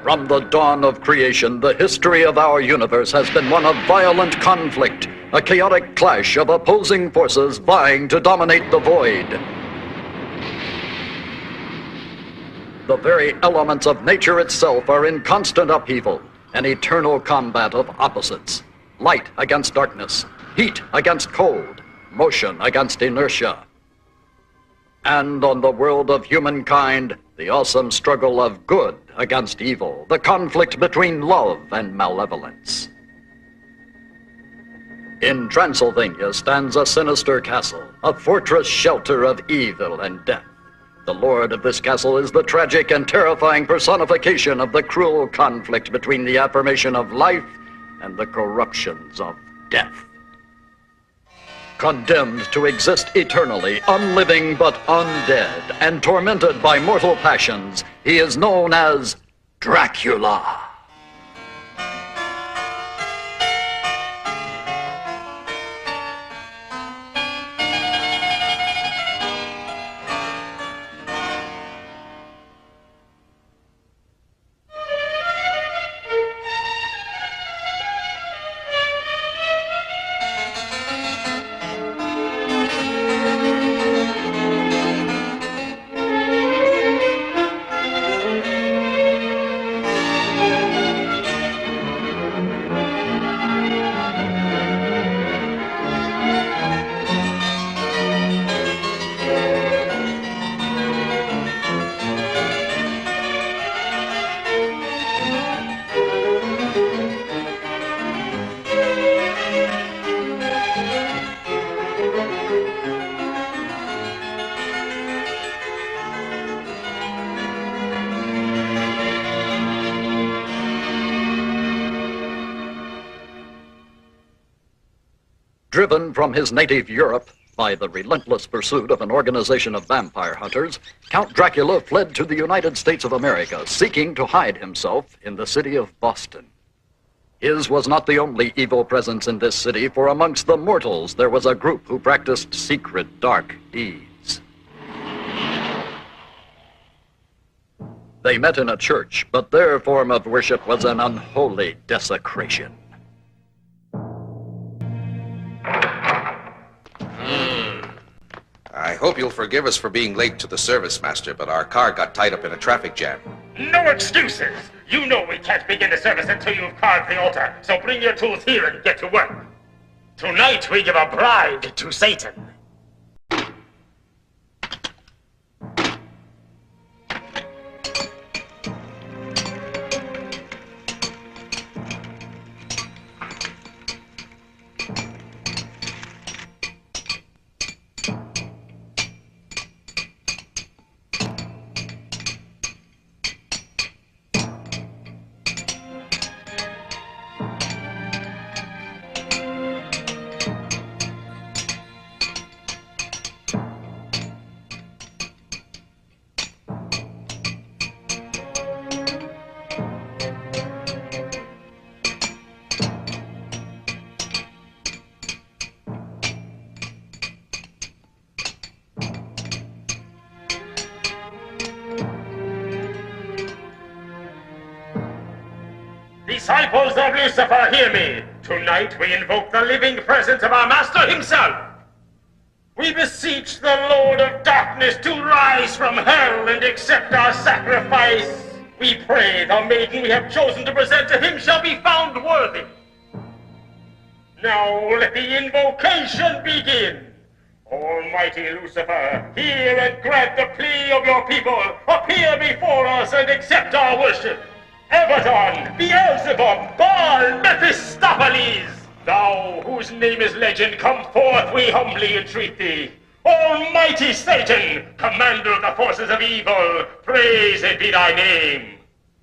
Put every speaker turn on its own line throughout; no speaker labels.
From the dawn of creation, the history of our universe has been one of violent conflict, a chaotic clash of opposing forces vying to dominate the void. The very elements of nature itself are in constant upheaval, an eternal combat of opposites. Light against darkness, heat against cold, motion against inertia. And on the world of humankind, the awesome struggle of good against evil, the conflict between love and malevolence. In Transylvania stands a sinister castle, a fortress shelter of evil and death. The lord of this castle is the tragic and terrifying personification of the cruel conflict between the affirmation of life and the corruptions of death. Condemned to exist eternally, unliving but undead, and tormented by mortal passions, he is known as Dracula. Driven from his native Europe by the relentless pursuit of an organization of vampire hunters, Count Dracula fled to the United States of America, seeking to hide himself in the city of Boston. His was not the only evil presence in this city, for amongst the mortals there was a group who practiced secret, dark deeds. They met in a church, but their form of worship was an unholy desecration.
I hope you'll forgive us for being late to the service, Master, but our car got tied up in a traffic jam.
No excuses! You know we can't begin the service until you've carved the altar, so bring your tools here and get to work. Tonight we give a bride to Satan. Disciples of Lucifer, hear me. Tonight we invoke the living presence of our Master himself. We beseech the Lord of Darkness to rise from hell and accept our sacrifice. We pray the maiden we have chosen to present to him shall be found worthy. Now let the invocation begin. Almighty Lucifer, hear and grant the plea of your people. Appear before us and accept our worship. Abaddon, Beelzebub, Baal, Mephistopheles, thou whose name is legend, come forth, we humbly entreat thee. Almighty Satan, commander of the forces of evil, praised be thy name.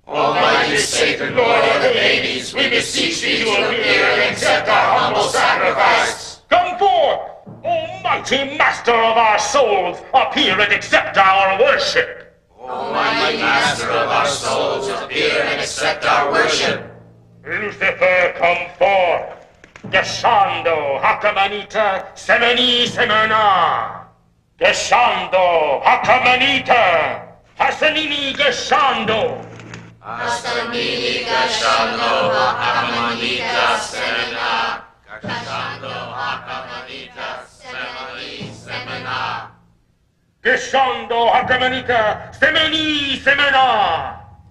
Almighty Satan, Lord of the Hades, we beseech thee to appear and accept our humble sacrifice.
Come forth, Almighty Master of our souls, appear and accept our worship.
Almighty Master of our souls, appear and accept our worship.
Lucifer, come forth. Gesando, Hakamanita, Semeni Semena. Gesando, Hakamanita, Hasanini Gesando.
Asamini Gashando Hakamanita Semena. Gashando Hakamanita Semeni Semena.
Gashando Hakamanita Semeni Semena.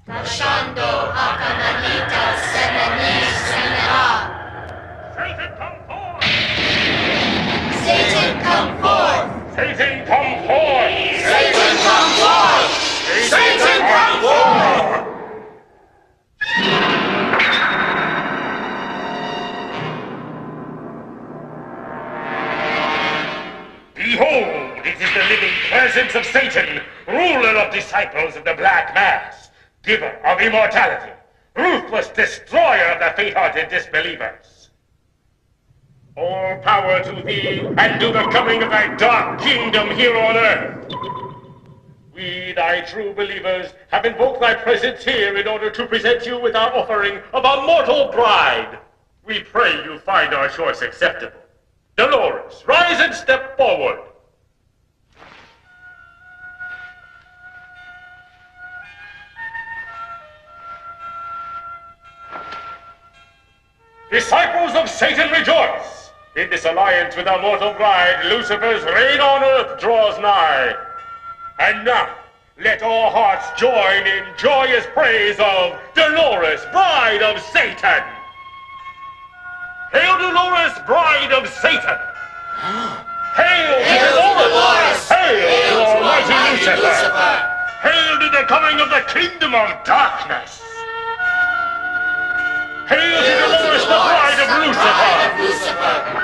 Gashando Hakamanita Semeni Semena.
Satan, come forth!
Satan, come forth!
Satan, come forth!
Satan, come forth!
Behold, it is the living presence of Satan, ruler of disciples of the Black Mass, giver of immortality, ruthless destroyer of the faint-hearted disbelievers. All power to thee, and to the coming of thy dark kingdom here on earth. We, thy true believers, have invoked thy presence here in order to present you with our offering of a mortal bride. We pray you find our choice acceptable. Dolores, rise and step forward. Disciples of Satan, rejoice! In this alliance with our mortal bride, Lucifer's reign on earth draws nigh. And now, let all hearts join in joyous praise of Dolores, bride of Satan! Hail, Dolores, bride of Satan! Hail to Dolores! Hail to Almighty Lucifer! Hail to the coming of the kingdom of darkness! Hail to Dolores, the bride of Lucifer!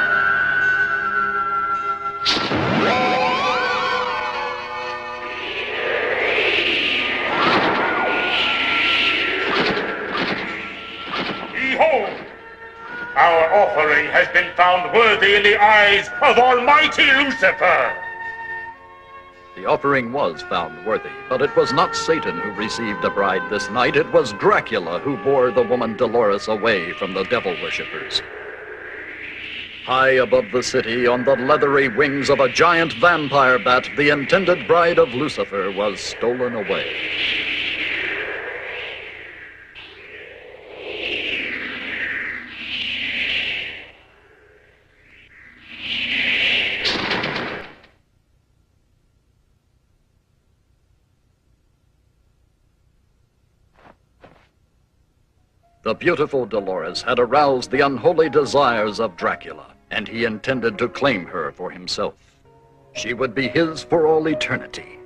Behold, our offering has been found worthy in the eyes of Almighty Lucifer.
The offering was found worthy, but it was not Satan who received a bride this night. It was Dracula who bore the woman Dolores away from the devil worshippers. High above the city, on the leathery wings of a giant vampire bat, the intended bride of Lucifer was stolen away. The beautiful Dolores had aroused the unholy desires of Dracula, and he intended to claim her for himself. She would be his for all eternity.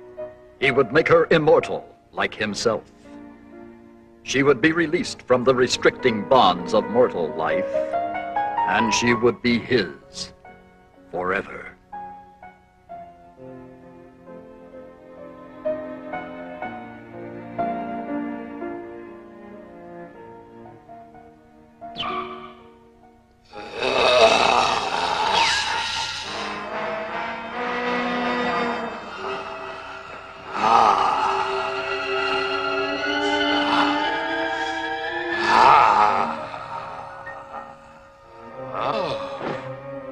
He would make her immortal, like himself. She would be released from the restricting bonds of mortal life, and she would be his forever.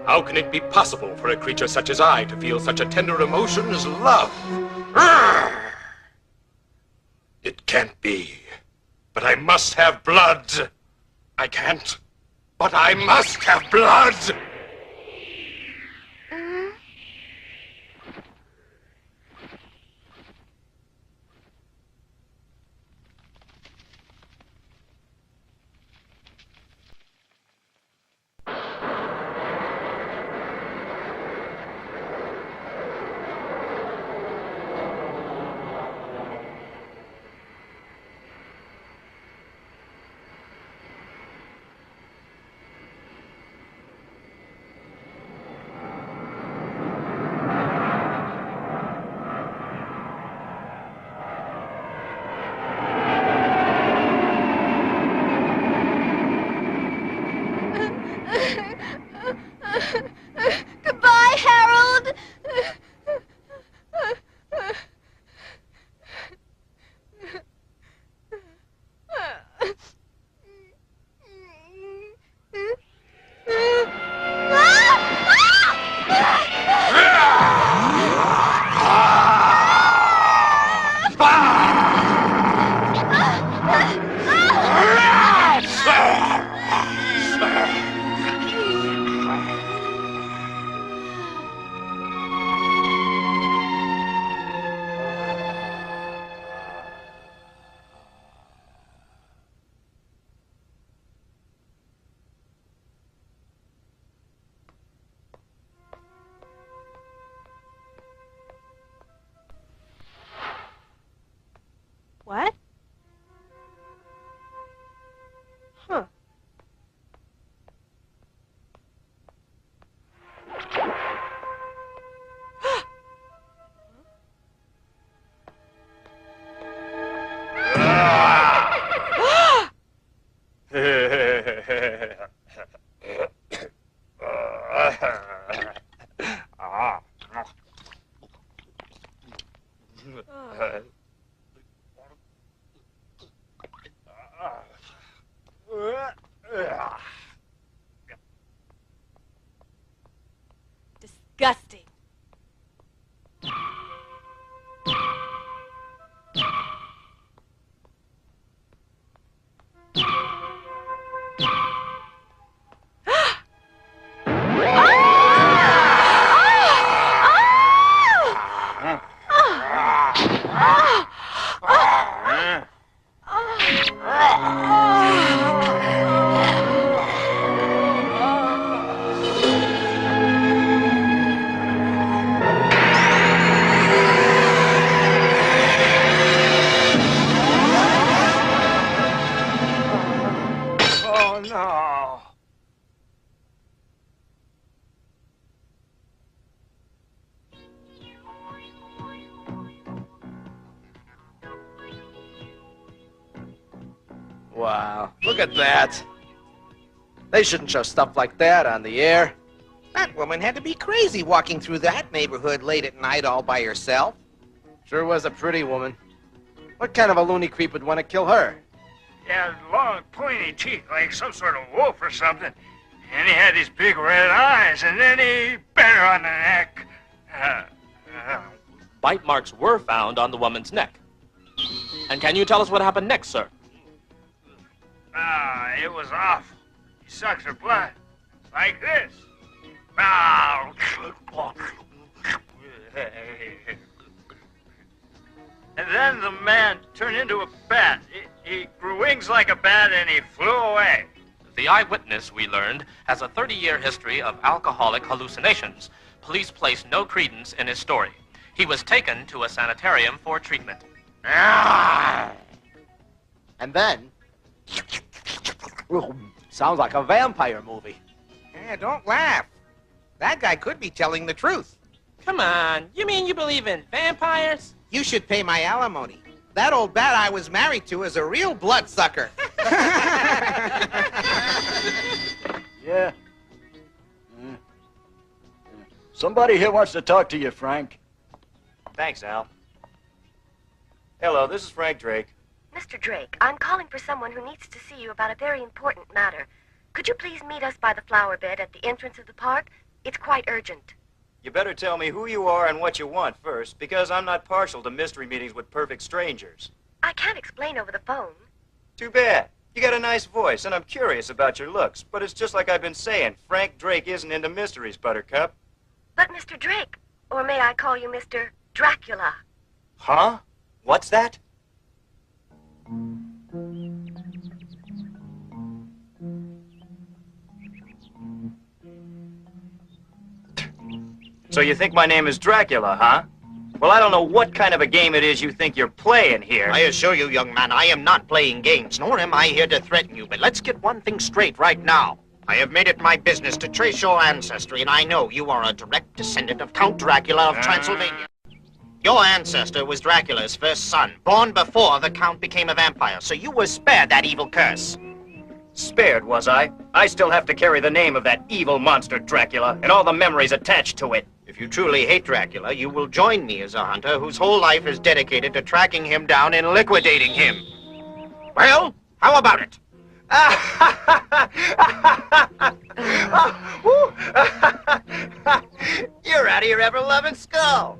How can it be possible for a creature such as I to feel such a tender emotion as love? It can't be. But I must have blood. I can't. But I must have blood!
disgusting.
Wow, look at that. They shouldn't show stuff like that on the air.
That woman had to be crazy walking through that neighborhood late at night all by herself.
Sure was a pretty woman. What kind of a loony creep would want to kill her?
He had long, pointy teeth like some sort of wolf or something. And he had these big red eyes, and then he bit her on the neck.
Bite marks were found on the woman's neck. And can you tell us what happened next, sir?
It was awful. He sucks her blood. Like this. And then the man turned into a bat. He grew wings like a bat and he flew away.
The eyewitness, we learned, has a 30-year history of alcoholic hallucinations. Police placed no credence in his story. He was taken to a sanitarium for treatment.
And then... sounds like a vampire movie.
Yeah, don't laugh. That guy could be telling the truth.
Come on, you mean you believe in vampires?
You should pay my alimony. That old bat I was married to is a real bloodsucker.
Yeah. Somebody here wants to talk to you, Frank.
Thanks, Al. Hello, this is Frank Drake.
Mr. Drake, I'm calling for someone who needs to see you about a very important matter. Could you please meet us by the flower bed at the entrance of the park? It's quite urgent.
You better tell me who you are and what you want first, because I'm not partial to mystery meetings with perfect strangers.
I can't explain over the phone.
Too bad. You got a nice voice, and I'm curious about your looks, but it's just like I've been saying. Frank Drake isn't into mysteries, Buttercup.
But Mr. Drake, or may I call you Mr. Dracula?
Huh? What's that? So you think my name is Dracula, huh? Well, I don't know what kind of a game it is you think you're playing here.
I assure you, young man, I am not playing games, nor am I here to threaten you, but let's get one thing straight right now. I have made it my business to trace your ancestry, and I know you are a direct descendant of Count Dracula of Transylvania. Your ancestor was Dracula's first son, born before the Count became a vampire, so you were spared that evil curse.
Spared, was I? I still have to carry the name of that evil monster, Dracula, and all the memories attached to it.
If you truly hate Dracula, you will join me as a hunter whose whole life is dedicated to tracking him down and liquidating him. Well, how about it?
You're out of your ever-loving skull.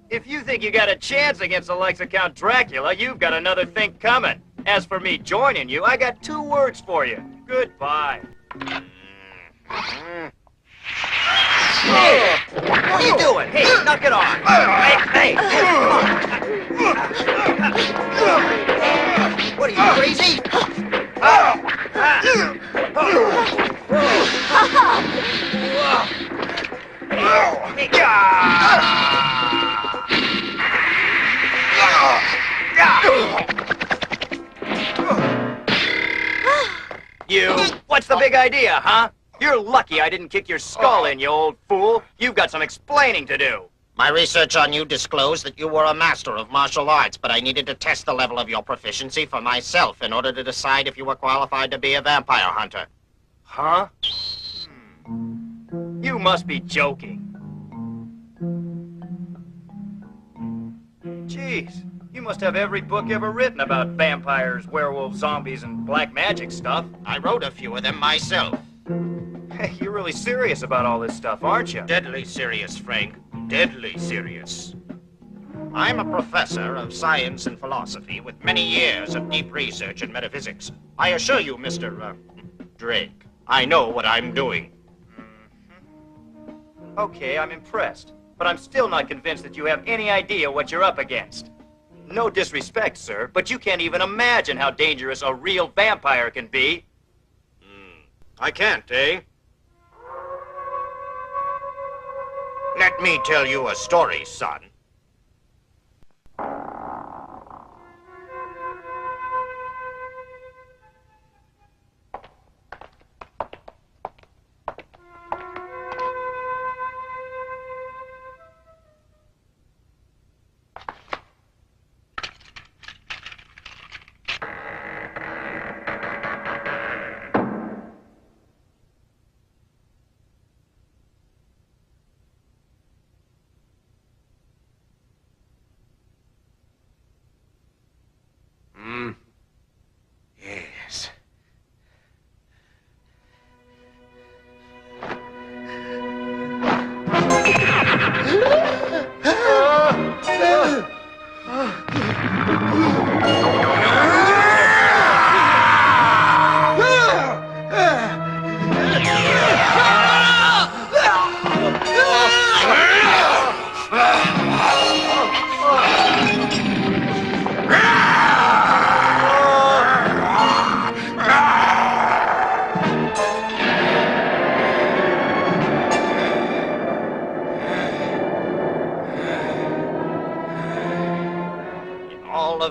If you think you got a chance against the likes of Count Dracula, you've got another thing coming. As for me joining you, I got 2 words for you. Goodbye.
Hey, what are you doing? Hey, knock it off. Hey, come on. What are you, crazy?
You, what's the big idea, huh? You're lucky I didn't kick your skull in, you old fool. You've got some explaining to do.
My research on you disclosed that you were a master of martial arts, but I needed to test the level of your proficiency for myself in order to decide if you were qualified to be a vampire hunter.
Huh? You must be joking. Jeez, you must have every book ever written about vampires, werewolves, zombies, and black magic stuff.
I wrote a few of them myself.
Hey, you're really serious about all this stuff, aren't you?
Deadly serious, Frank. Deadly serious. I'm a professor of science and philosophy with many years of deep research in metaphysics. I assure you, Mr. Drake, I know what I'm doing.
Okay, I'm impressed. But I'm still not convinced that you have any idea what you're up against. No disrespect, sir, but you can't even imagine how dangerous a real vampire can be.
I can't, eh? Let me tell you a story, son.
Yes.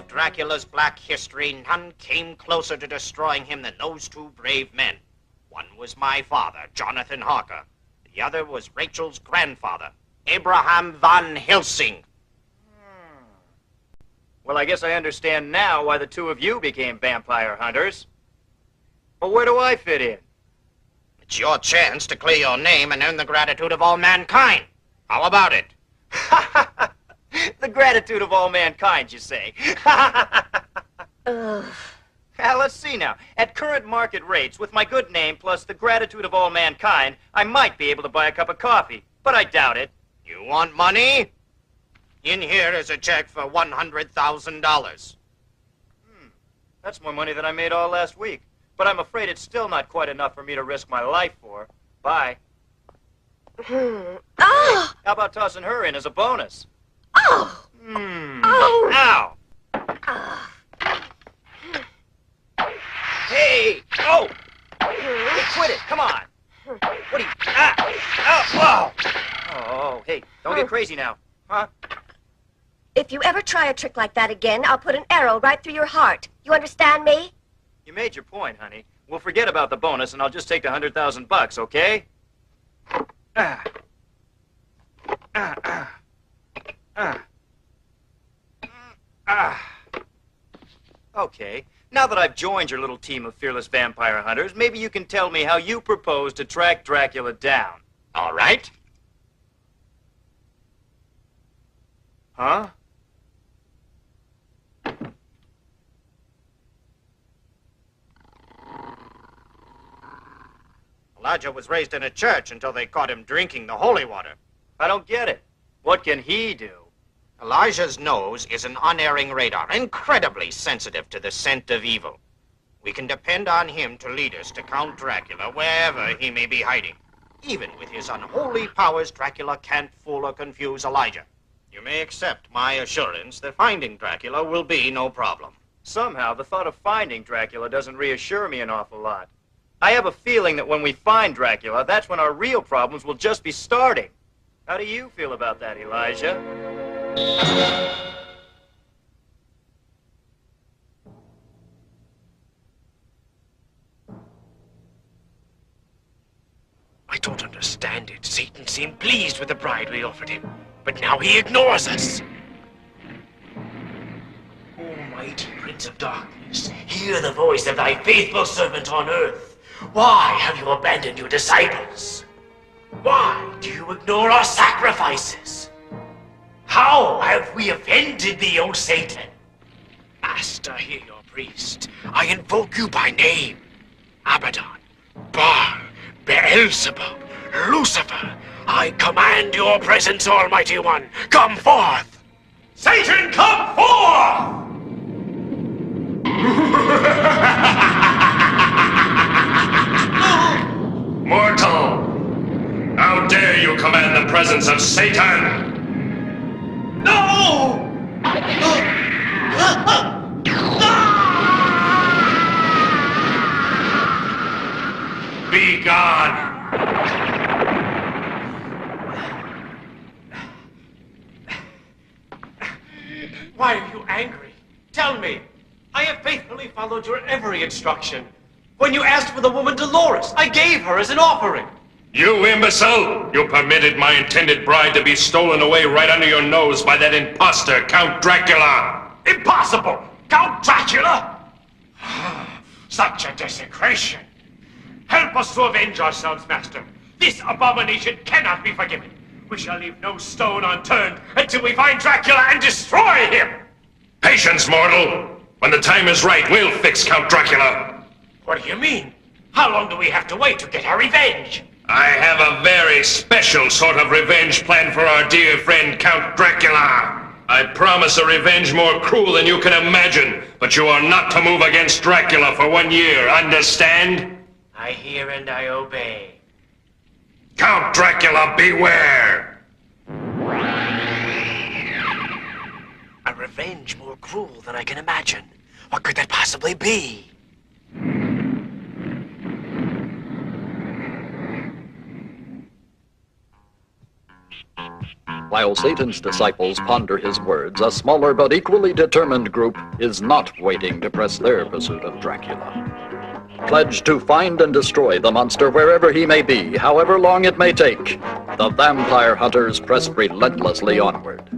Dracula's black history, none came closer to destroying him than those two brave men. One was my father, Jonathan Harker. The other was Rachel's grandfather, Abraham von Helsing.
Well, I guess I understand now why the two of you became vampire hunters. Well, where do I fit in?
It's your chance to clear your name and earn the gratitude of all mankind. How about it?
The gratitude of all mankind, you say? Now, let's see now. At current market rates, with my good name plus the gratitude of all mankind, I might be able to buy a cup of coffee, but I doubt it.
You want money? In here is a check for $100,000.
That's more money than I made all last week. But I'm afraid it's still not quite enough for me to risk my life for. Bye. How about tossing her in as a bonus?
Oh!
Ow! Hey! Oh! Hey, quit it! Come on! What are you... Whoa! Oh, hey, don't get crazy now. Huh?
If you ever try a trick like that again, I'll put an arrow right through your heart. You understand me?
You made your point, honey. We'll forget about the bonus, and I'll just take the $100,000, okay? Okay, now that I've joined your little team of fearless vampire hunters, maybe you can tell me how you propose to track Dracula down.
All right.
Huh?
Elijah was raised in a church until they caught him drinking the holy water.
I don't get it. What can he do?
Elijah's nose is an unerring radar, incredibly sensitive to the scent of evil. We can depend on him to lead us to Count Dracula wherever he may be hiding. Even with his unholy powers, Dracula can't fool or confuse Elijah. You may accept my assurance that finding Dracula will be no problem.
Somehow, the thought of finding Dracula doesn't reassure me an awful lot. I have a feeling that when we find Dracula, that's when our real problems will just be starting. How do you feel about that, Elijah?
I don't understand it. Satan seemed pleased with the bride we offered him, but now he ignores us. Almighty Prince of Darkness, hear the voice of thy faithful servant on earth. Why have you abandoned your disciples? Why do you ignore our sacrifices? How have we offended thee, O Satan? Master, hear your priest. I invoke you by name. Abaddon, Bar, Beelzebub, Lucifer, I command your presence, Almighty One. Come forth!
Satan, come forth!
Mortal! How dare you command the presence of Satan?
No!
Be gone!
Why are you angry? Tell me. I have faithfully followed your every instruction. When you asked for the woman Dolores, I gave her as an offering.
You imbecile! You permitted my intended bride to be stolen away right under your nose by that imposter, Count Dracula!
Impossible! Count Dracula? Such a desecration. Help us to avenge ourselves, Master. This abomination cannot be forgiven. We shall leave no stone unturned until we find Dracula and destroy him!
Patience, mortal! When the time is right, we'll fix Count Dracula!
What do you mean? How long do we have to wait to get our revenge?
I have a very special sort of revenge plan for our dear friend Count Dracula. I promise a revenge more cruel than you can imagine, but you are not to move against Dracula for 1 year, understand?
I hear and I obey.
Count Dracula, beware!
A revenge more cruel than I can imagine. What could that possibly be?
While Satan's disciples ponder his words, a smaller but equally determined group is not waiting to press their pursuit of Dracula. Pledged to find and destroy the monster wherever he may be, however long it may take, the vampire hunters press relentlessly onward.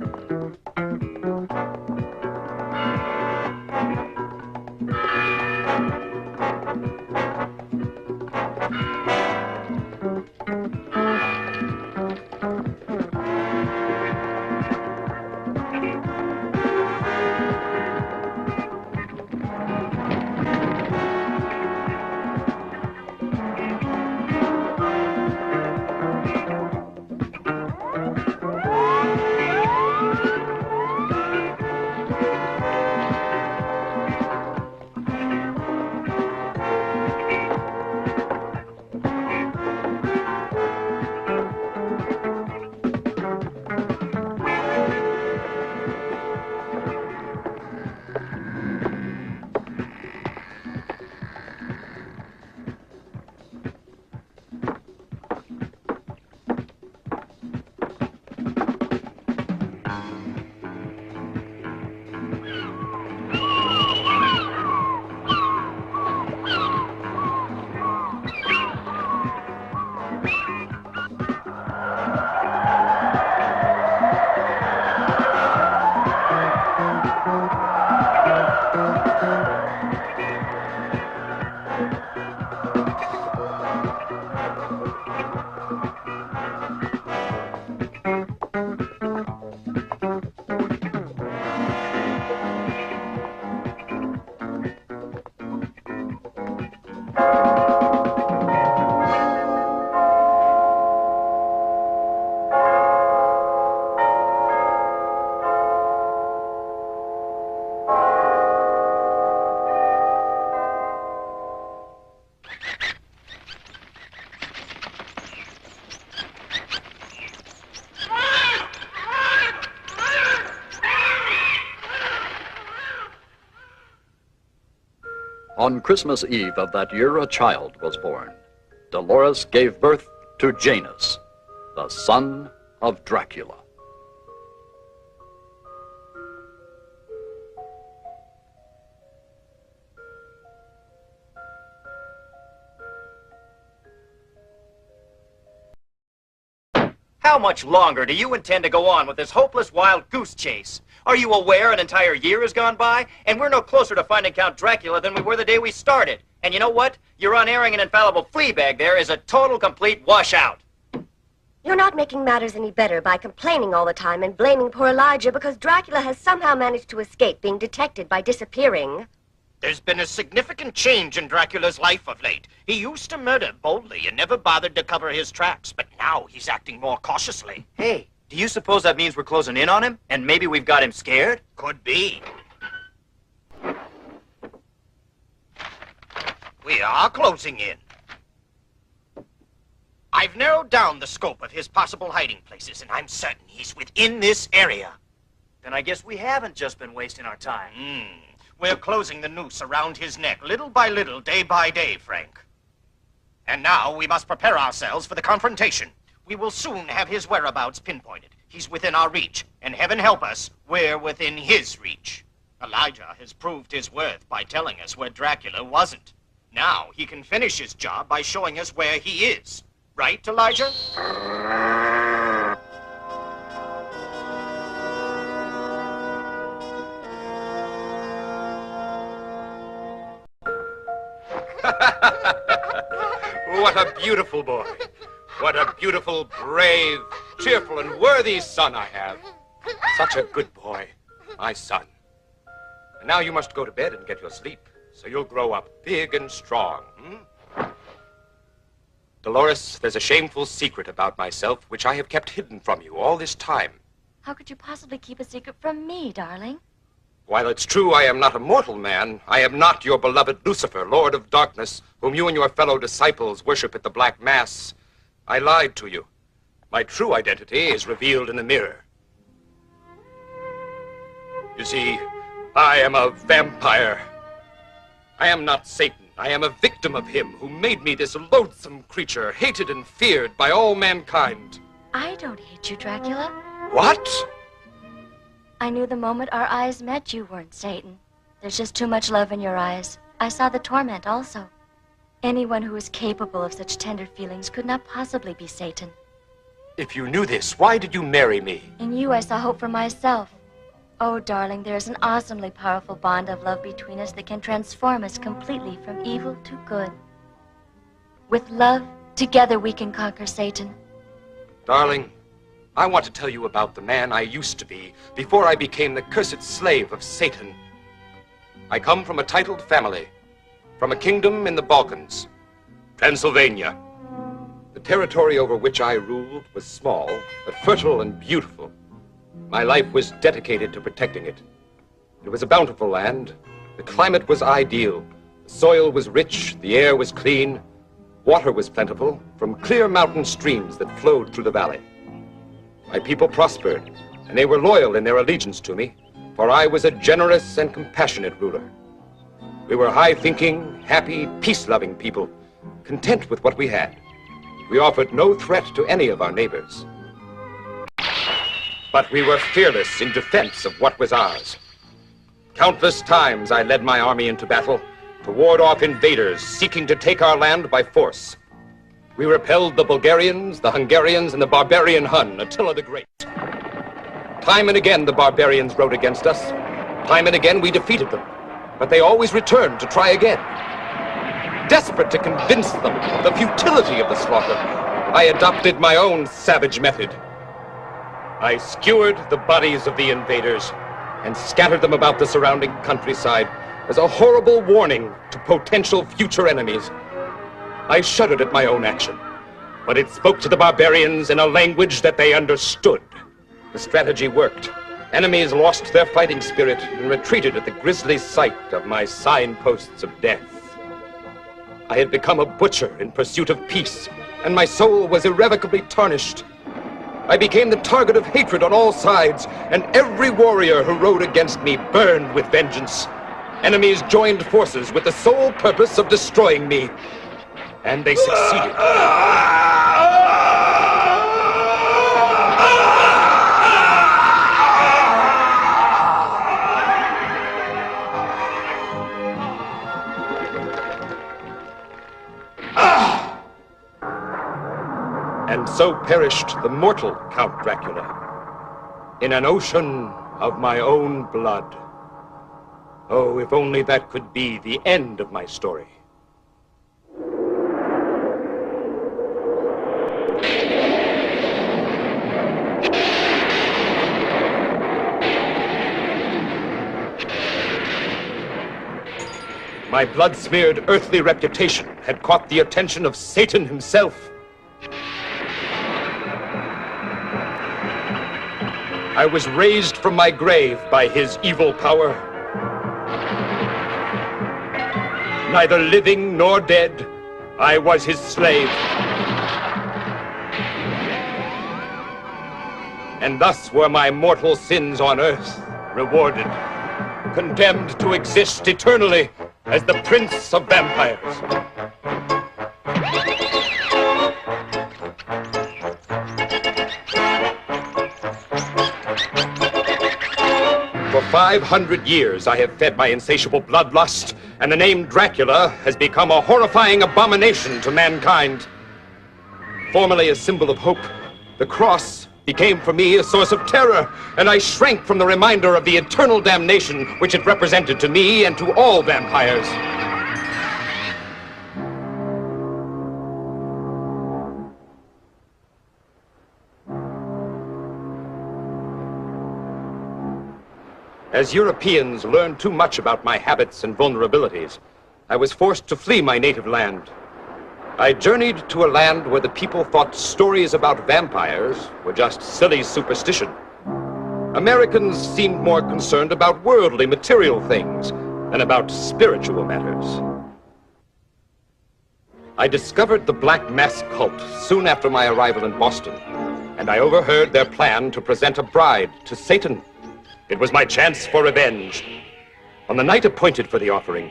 On Christmas Eve of that year, a child was born. Dolores gave birth to Janus, the son of Dracula.
How much longer do you intend to go on with this hopeless wild goose chase? Are you aware an entire year has gone by, and we're no closer to finding Count Dracula than we were the day we started? And you know what? Your unerring and infallible flea bag there is a total, complete washout.
You're not making matters any better by complaining all the time and blaming poor Elijah because Dracula has somehow managed to escape being detected by disappearing.
There's been a significant change in Dracula's life of late. He used to murder boldly and never bothered to cover his tracks, but now he's acting more cautiously.
Hey, do you suppose that means we're closing in on him? And maybe we've got him scared?
Could be. We are closing in. I've narrowed down the scope of his possible hiding places, and I'm certain he's within this area.
Then I guess we haven't just been wasting our time.
We're closing the noose around his neck, little by little, day by day, Frank. And now we must prepare ourselves for the confrontation. We will soon have his whereabouts pinpointed. He's within our reach, and heaven help us, we're within his reach. Elijah has proved his worth by telling us where Dracula wasn't. Now he can finish his job by showing us where he is. Right, Elijah?
What a beautiful boy. What a beautiful, brave, cheerful, and worthy son I have. Such a good boy, my son. And now you must go to bed and get your sleep, so you'll grow up big and strong. Dolores, there's a shameful secret about myself which I have kept hidden from you all this time.
How could you possibly keep a secret from me, darling?
While it's true I am not a mortal man, I am not your beloved Lucifer, Lord of Darkness, whom you and your fellow disciples worship at the Black Mass. I lied to you. My true identity is revealed in the mirror. You see, I am a vampire. I am not Satan. I am a victim of him who made me this loathsome creature, hated and feared by all mankind.
I don't hate you, Dracula.
What?
I knew the moment our eyes met you weren't Satan. There's just too much love in your eyes. I saw the torment also. Anyone who is capable of such tender feelings could not possibly be Satan.
If you knew this, why did you marry me?
In you I saw hope for myself. Oh, darling, there's an awesomely powerful bond of love between us that can transform us completely from evil to good. With love, together we can conquer Satan.
Darling, I want to tell you about the man I used to be before I became the cursed slave of Satan. I come from a titled family, from a kingdom in the Balkans, Transylvania. The territory over which I ruled was small, but fertile and beautiful. My life was dedicated to protecting it. It was a bountiful land. The climate was ideal. The soil was rich. The air was clean. Water was plentiful from clear mountain streams that flowed through the valley. My people prospered, and they were loyal in their allegiance to me, for I was a generous and compassionate ruler. We were high-thinking, happy, peace-loving people, content with what we had. We offered no threat to any of our neighbors. But we were fearless in defense of what was ours. Countless times I led my army into battle to ward off invaders seeking to take our land by force. We repelled the Bulgarians, the Hungarians, and the barbarian Hun, Attila the Great. Time and again the barbarians rode against us. Time and again we defeated them. But they always returned to try again. Desperate to convince them of the futility of the slaughter, I adopted my own savage method. I skewered the bodies of the invaders and scattered them about the surrounding countryside as a horrible warning to potential future enemies. I shuddered at my own action, but it spoke to the barbarians in a language that they understood. The strategy worked. Enemies lost their fighting spirit and retreated at the grisly sight of my signposts of death. I had become a butcher in pursuit of peace, and my soul was irrevocably tarnished. I became the target of hatred on all sides, and every warrior who rode against me burned with vengeance. Enemies joined forces with the sole purpose of destroying me, and they succeeded. And so perished the mortal Count Dracula, in an ocean of my own blood. Oh, if only that could be the end of my story. My blood-smeared earthly reputation had caught the attention of Satan himself. I was raised from my grave by his evil power. Neither living nor dead, I was his slave. And thus were my mortal sins on earth rewarded, condemned to exist eternally as the Prince of Vampires. For 500 years, I have fed my insatiable bloodlust, and the name Dracula has become a horrifying abomination to mankind. Formerly a symbol of hope, the cross became for me a source of terror, and I shrank from the reminder of the eternal damnation which it represented to me and to all vampires. As Europeans learned too much about my habits and vulnerabilities, I was forced to flee my native land. I journeyed to a land where the people thought stories about vampires were just silly superstition. Americans seemed more concerned about worldly, material things than about spiritual matters. I discovered the Black Mass cult soon after my arrival in Boston, and I overheard their plan to present a bride to Satan. It was my chance for revenge. On the night appointed for the offering,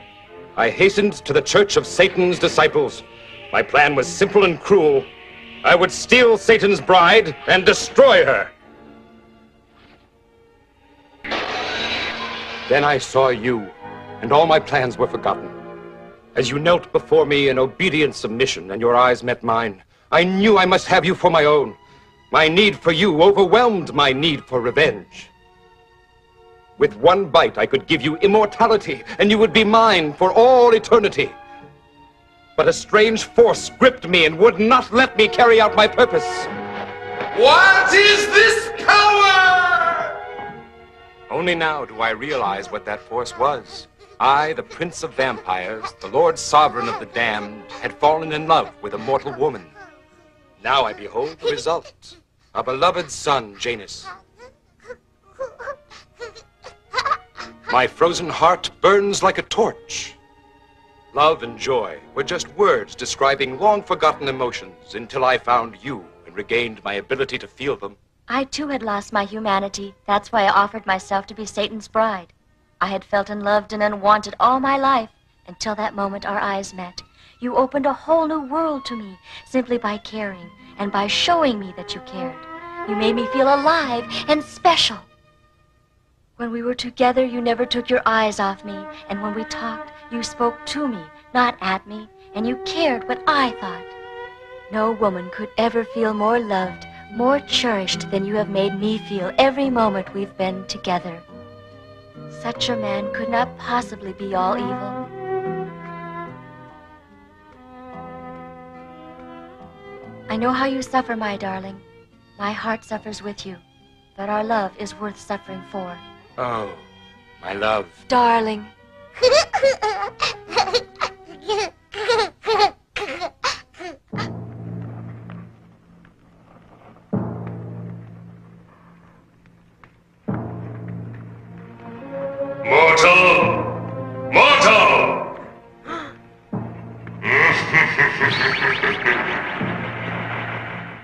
I hastened to the Church of Satan's Disciples. My plan was simple and cruel. I would steal Satan's bride and destroy her. Then I saw you, and all my plans were forgotten. As you knelt before me in obedient submission and your eyes met mine, I knew I must have you for my own. My need for you overwhelmed my need for revenge. With one bite, I could give you immortality, and you would be mine for all eternity. But a strange force gripped me and would not let me carry out my purpose.
What is this power?
Only now do I realize what that force was. I, the Prince of Vampires, the Lord Sovereign of the Damned, had fallen in love with a mortal woman. Now I behold the result. A beloved son, Janus. My frozen heart burns like a torch. Love and joy were just words describing long-forgotten emotions until I found you and regained my ability to feel them.
I too had lost my humanity. That's why I offered myself to be Satan's bride. I had felt unloved and unwanted all my life until that moment our eyes met. You opened a whole new world to me simply by caring and by showing me that you cared. You made me feel alive and special. When we were together, you never took your eyes off me, and when we talked, you spoke to me, not at me, and you cared what I thought. No woman could ever feel more loved, more cherished than you have made me feel every moment we've been together. Such a man could not possibly be all evil. I know how you suffer, my darling. My heart suffers with you, but our love is worth suffering for.
Oh, my love.
Darling.
Mortal! Mortal!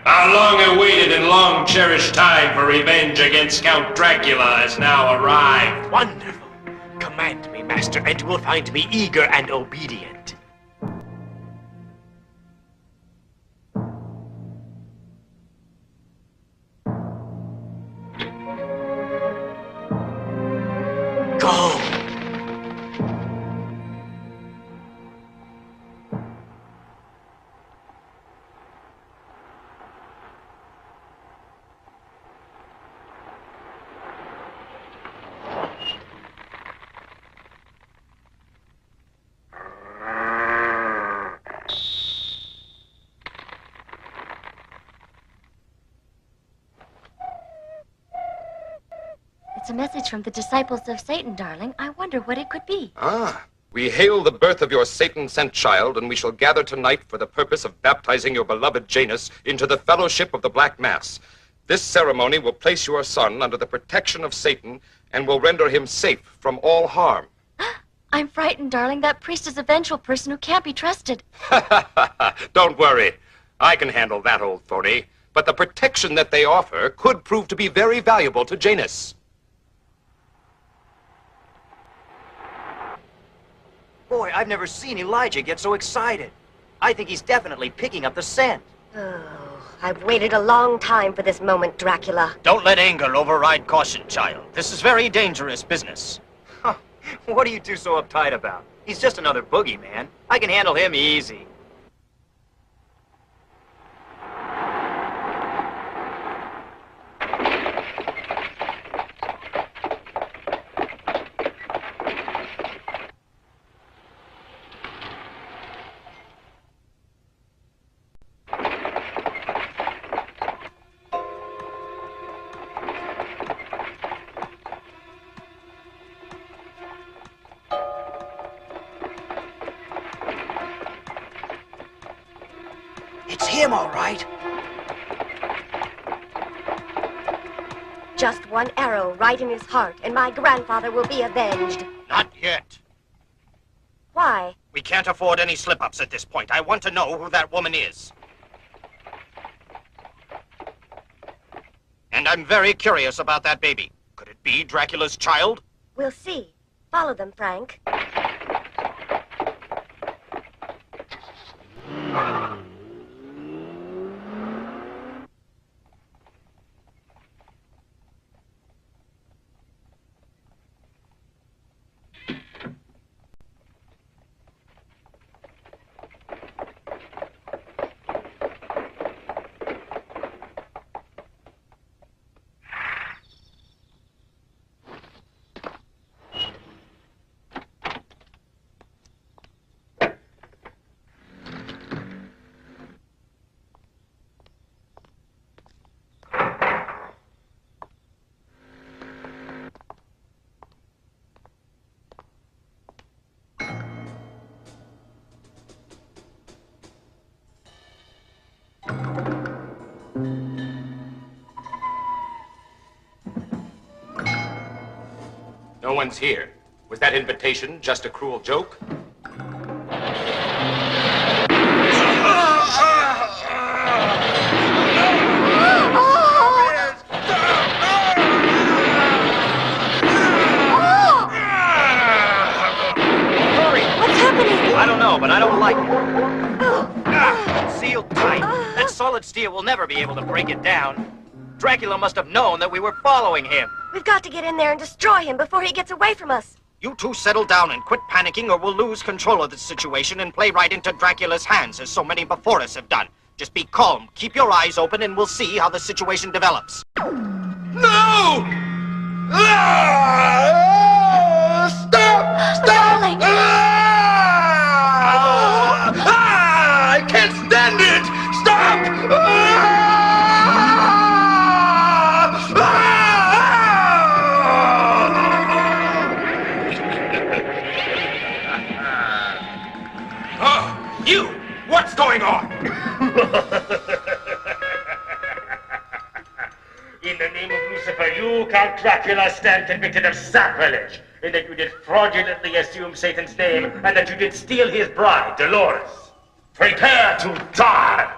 Our long-awaited and long-cherished time for revenge against Count Dracula has now arrived.
Wonderful. Command me, Master, and you will find me eager and obedient. Go!
It's a message from the disciples of Satan, darling. I wonder what it could be.
Ah, We hail the birth of your Satan-sent child, and we shall gather tonight for the purpose of baptizing your beloved Janus into the fellowship of the Black Mass. This ceremony will place your son under the protection of Satan and will render him safe from all harm.
I'm frightened, darling. That priest is a vengeful person who can't be trusted.
Don't worry. I can handle that old phony. But the protection that they offer could prove to be very valuable to Janus.
Boy, I've never seen Elijah get so excited. I think he's definitely picking up the scent.
Oh, I've waited a long time for this moment, Dracula.
Don't let anger override caution, child. This is very dangerous business. Huh. What are you two so uptight about? He's just another boogeyman. I can handle him easy.
It's him, all right. Just one arrow right in his heart, and my grandfather will be avenged.
Not yet.
Why?
We can't afford any slip-ups at this point. I want to know who that woman is. And I'm very curious about that baby. Could it be Dracula's child?
We'll see. Follow them, Frank.
No one's here. Was that invitation just a cruel joke?
I don't know, but I don't like it. Sealed tight. That solid steel will never be able to break it down. Dracula must have known that we were following him.
We've got to get in there and destroy him before he gets away from us.
You two settle down and quit panicking or we'll lose control of the situation and play right into Dracula's hands as so many before us have done. Just be calm, keep your eyes open, and we'll see how the situation develops.
No! Stop! Stop!
Darling!
I can't stand it! Stop!
You! What's going on?
In the name of Lucifer, you, Count Dracula, stand convicted of sacrilege, in that you did fraudulently assume Satan's name, and that you did steal his bride, Dolores. Prepare to die!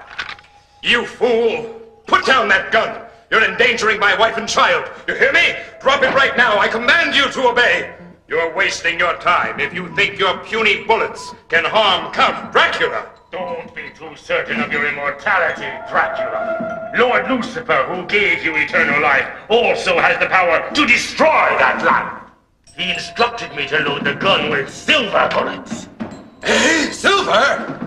You fool! Put down that gun! You're endangering my wife and child. You hear me? Drop it right now. I command you to obey. You're wasting your time if you think your puny bullets can harm Count Dracula.
Don't be too certain of your immortality, Dracula. Lord Lucifer, who gave you eternal life, also has the power to destroy that life. He instructed me to load the gun with silver bullets.
Hey, silver?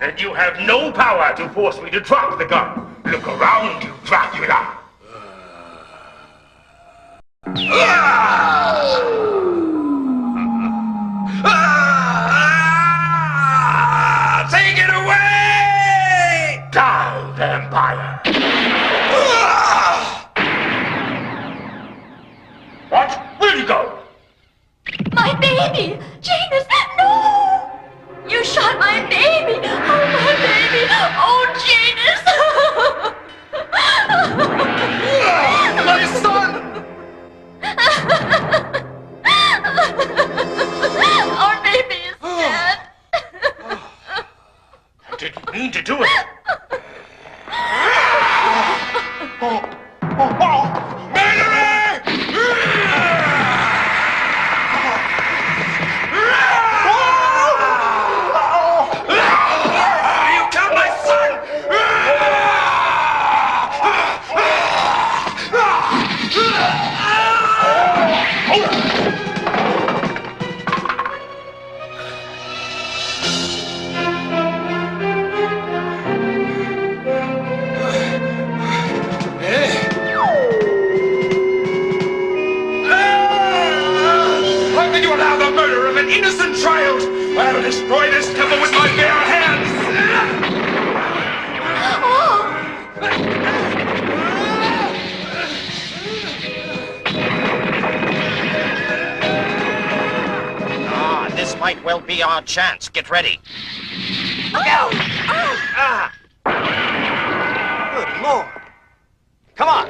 And you have no power to force me to drop the gun. Look around you, Dracula.
Take it away!
Die, vampire! What? Where'd you go?
My baby! Janus, no!
Innocent child! I will destroy this temple with my bare hands!
This might well be our chance. Get ready.
Good Lord. Come on.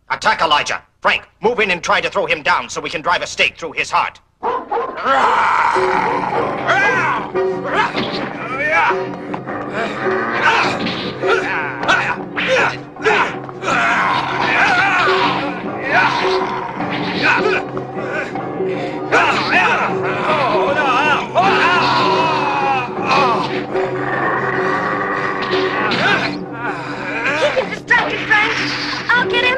Attack Elijah. Frank, move in and try to throw him down so we can drive a stake through his heart.
Keep him distracted, Frank. I'll get him.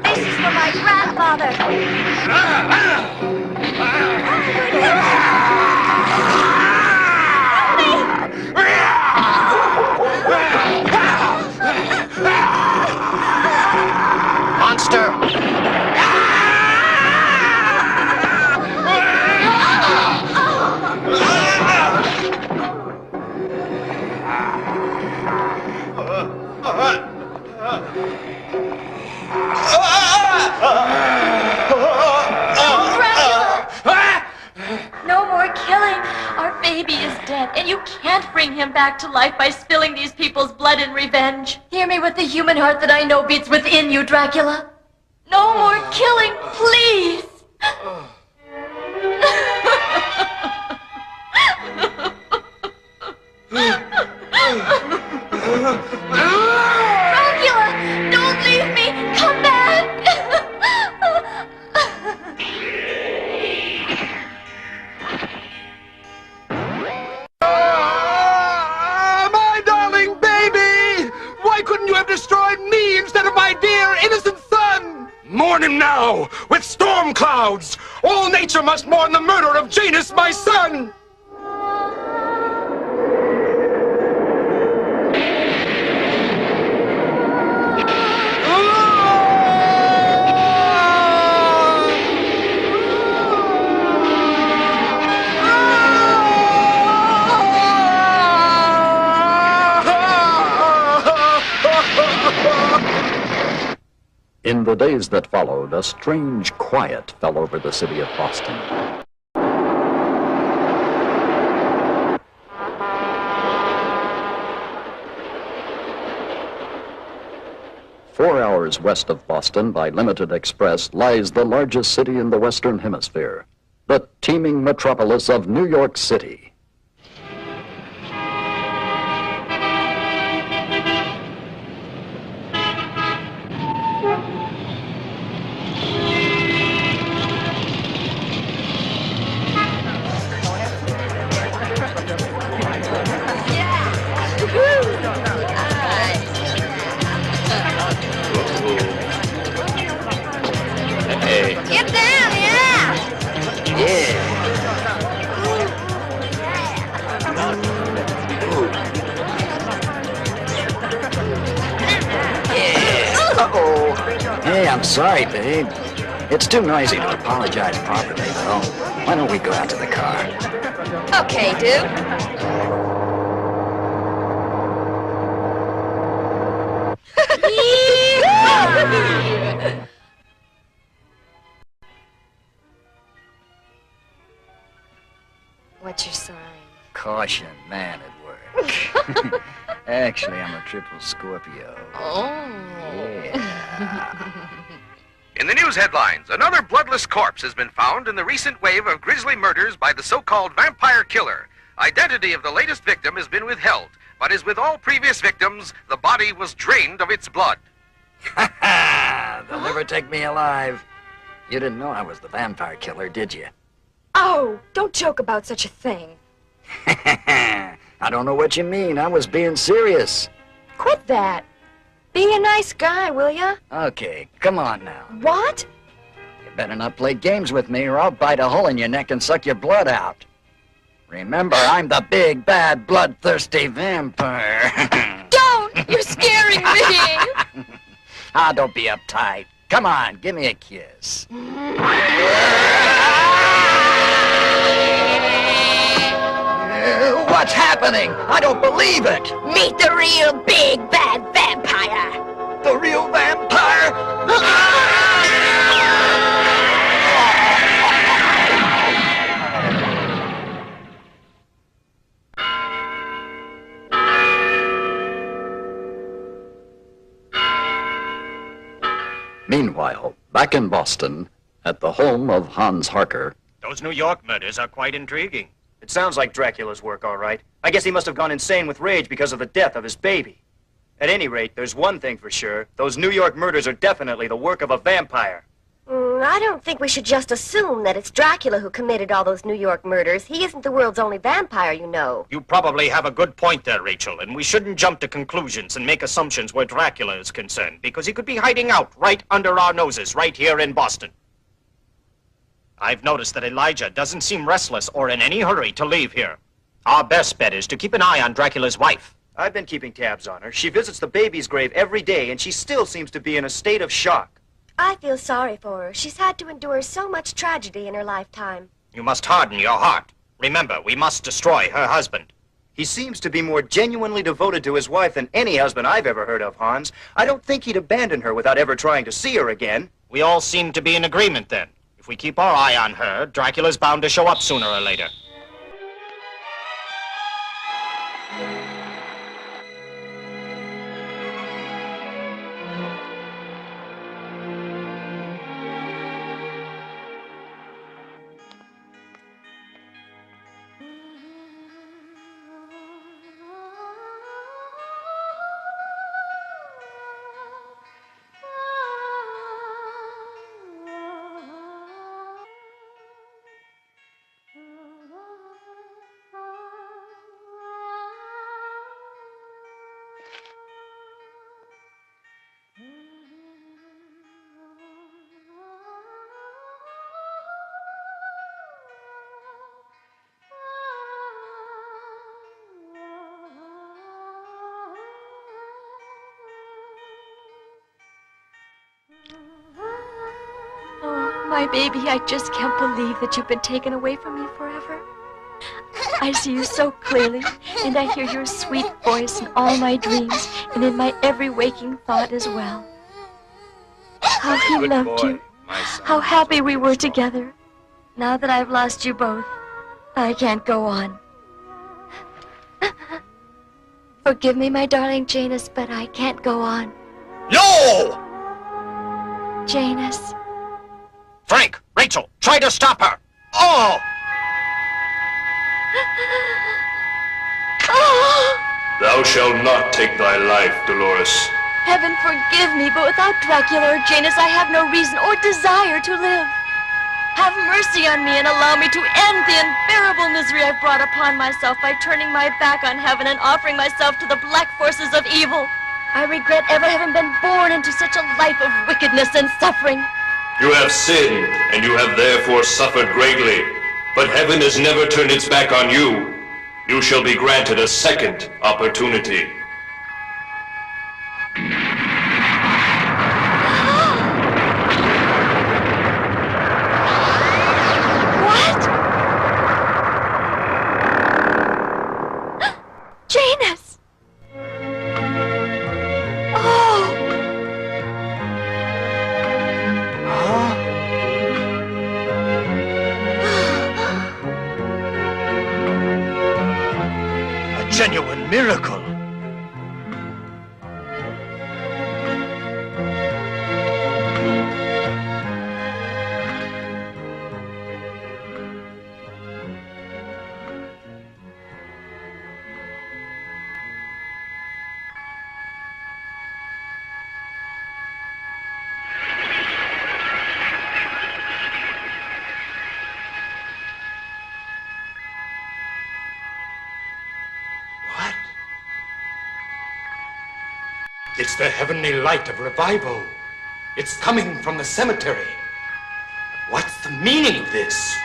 This is for my grandfather.
Monster!
No more killing. Our baby is dead, and you can't bring him back to life by spilling these people's blood in revenge. Hear me with the human heart that I know beats within you, Dracula. No more killing, please. Dracula, don't leave me. Come back.
My darling baby! Why couldn't you have destroyed me instead of my dear innocent son?
Mourn him now, with storm clouds! All nature must mourn the murder of Janus, my son!
In the days that followed, a strange quiet fell over the city of Boston. Four hours west of Boston by limited express lies the largest city in the Western Hemisphere, the teeming metropolis of New York City.
Get down, yeah!
Uh-oh. Hey, I'm sorry, babe. It's too noisy to apologize properly, though. Why don't we go out to the car?
Okay, dude. What's your sign?
caution, man at work. Actually, I'm a triple Scorpio.
Oh.
Yeah.
In the news headlines, another bloodless corpse has been found in the recent wave of grisly murders by the so-called vampire killer. Identity of the latest victim has been withheld, but as with all previous victims, the body was drained of its blood.
Ha ha! They'll never take me alive. You didn't know I was the vampire killer, did you?
Oh, don't joke about such a thing.
I don't know what you mean. I was being serious.
Quit that. Be a nice guy, will ya?
Okay, come on now.
What?
You better not play games with me or I'll bite a hole in your neck and suck your blood out. Remember, I'm the big, bad, bloodthirsty vampire.
Don't! You're scaring me!
Ah, don't be uptight. Come on, give me a kiss. What's happening? I don't believe it.
Meet the real big bad vampire.
The real vampire?
Meanwhile, back in Boston, at the home of Hans Harker.
Those New York murders are quite intriguing. It sounds like Dracula's work, all right. I guess he must have gone insane with rage because of the death of his baby. At any rate, there's one thing for sure. Those New York murders are definitely the work of a vampire.
I don't think we should just assume that it's Dracula who committed all those New York murders. He isn't the world's only vampire, you know.
You probably have a good point there, Rachel, and we shouldn't jump to conclusions and make assumptions where Dracula is concerned, because he could be hiding out right under our noses, right here in Boston. I've noticed that Elijah doesn't seem restless or in any hurry to leave here. Our best bet is to keep an eye on Dracula's wife. I've been keeping tabs on her. She visits the baby's grave every day, and she still seems to be in a state of shock.
I feel sorry for her. She's had to endure so much tragedy in her lifetime.
You must harden your heart. Remember, we must destroy her husband. He seems to be more genuinely devoted to his wife than any husband I've ever heard of, Hans. I don't think he'd abandon her without ever trying to see her again. We all seem to be in agreement, then. If we keep our eye on her, Dracula's bound to show up sooner or later.
My baby, I just can't believe that you've been taken away from me forever. I see you so clearly, and I hear your sweet voice in all my dreams and in my every waking thought as well. How he loved you. How happy we were together. Now that I've lost you both, I can't go on. Forgive me, my darling Janus, but I can't go on.
No!
Janus.
Frank, Rachel, try to stop her! Oh!
Thou shalt not take thy life, Dolores.
Heaven forgive me, but without Dracula or Janus, I have no reason or desire to live. Have mercy on me and allow me to end the unbearable misery I've brought upon myself by turning my back on heaven and offering myself to the black forces of evil. I regret ever having been born into such a life of wickedness and suffering.
You have sinned, and you have therefore suffered greatly. But heaven has never turned its back on you. You shall be granted a second opportunity.
What? Janus! Oh!
genuine miracle.
It's the heavenly light of revival. It's coming from the cemetery. What's the meaning of this?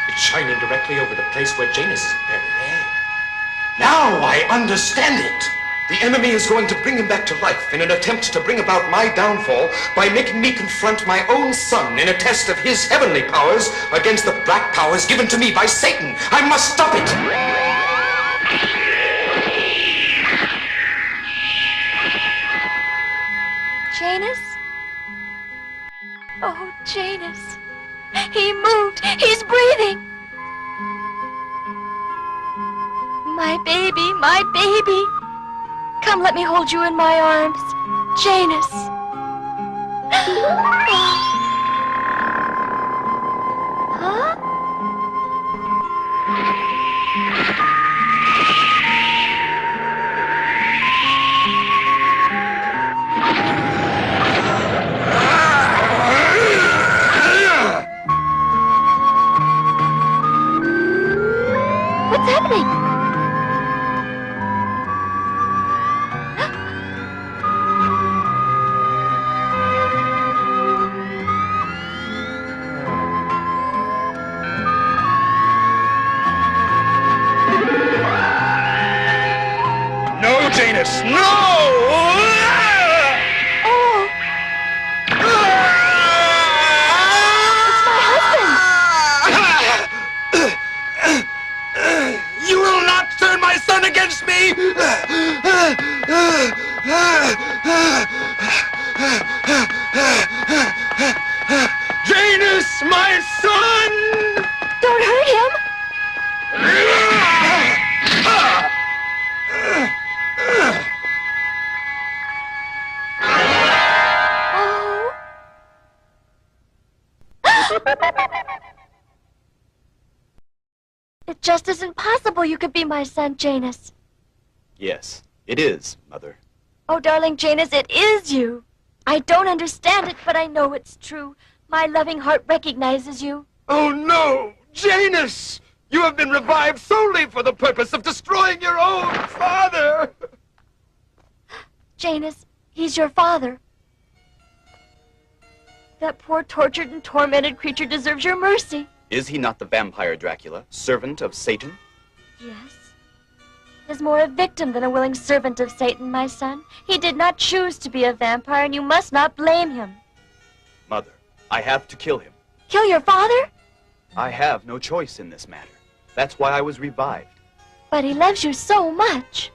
It's shining directly over the place where Janus is buried, eh? Now I understand it. The enemy is going to bring him back to life in an attempt to bring about my downfall by making me confront my own son in a test of his heavenly powers against the black powers given to me by Satan. I must stop it!
Janus? Oh, Janus. He moved. He's breathing. My baby, my baby. Come, let me hold you in my arms. Janus. Huh? What's happening?
Janus, no!
Oh! It's my
husband! You will not turn my son against me! Janus, my son!
Don't hurt him! It just isn't possible you could be my son, Janus.
Yes, it is, Mother.
Oh, darling Janus, it is you. I don't understand it, but I know it's true. My loving heart recognizes you.
Oh, no! Janus! You have been revived solely for the purpose of destroying your own father!
Janus, he's your father. That poor tortured and tormented creature deserves your mercy.
Is he not the Vampire Dracula, servant of Satan?
Yes. He is more a victim than a willing servant of Satan, my son. He did not choose to be a vampire, and you must not blame him.
Mother, I have to kill him.
Kill your father?
I have no choice in this matter. That's why I was revived.
But he loves you so much.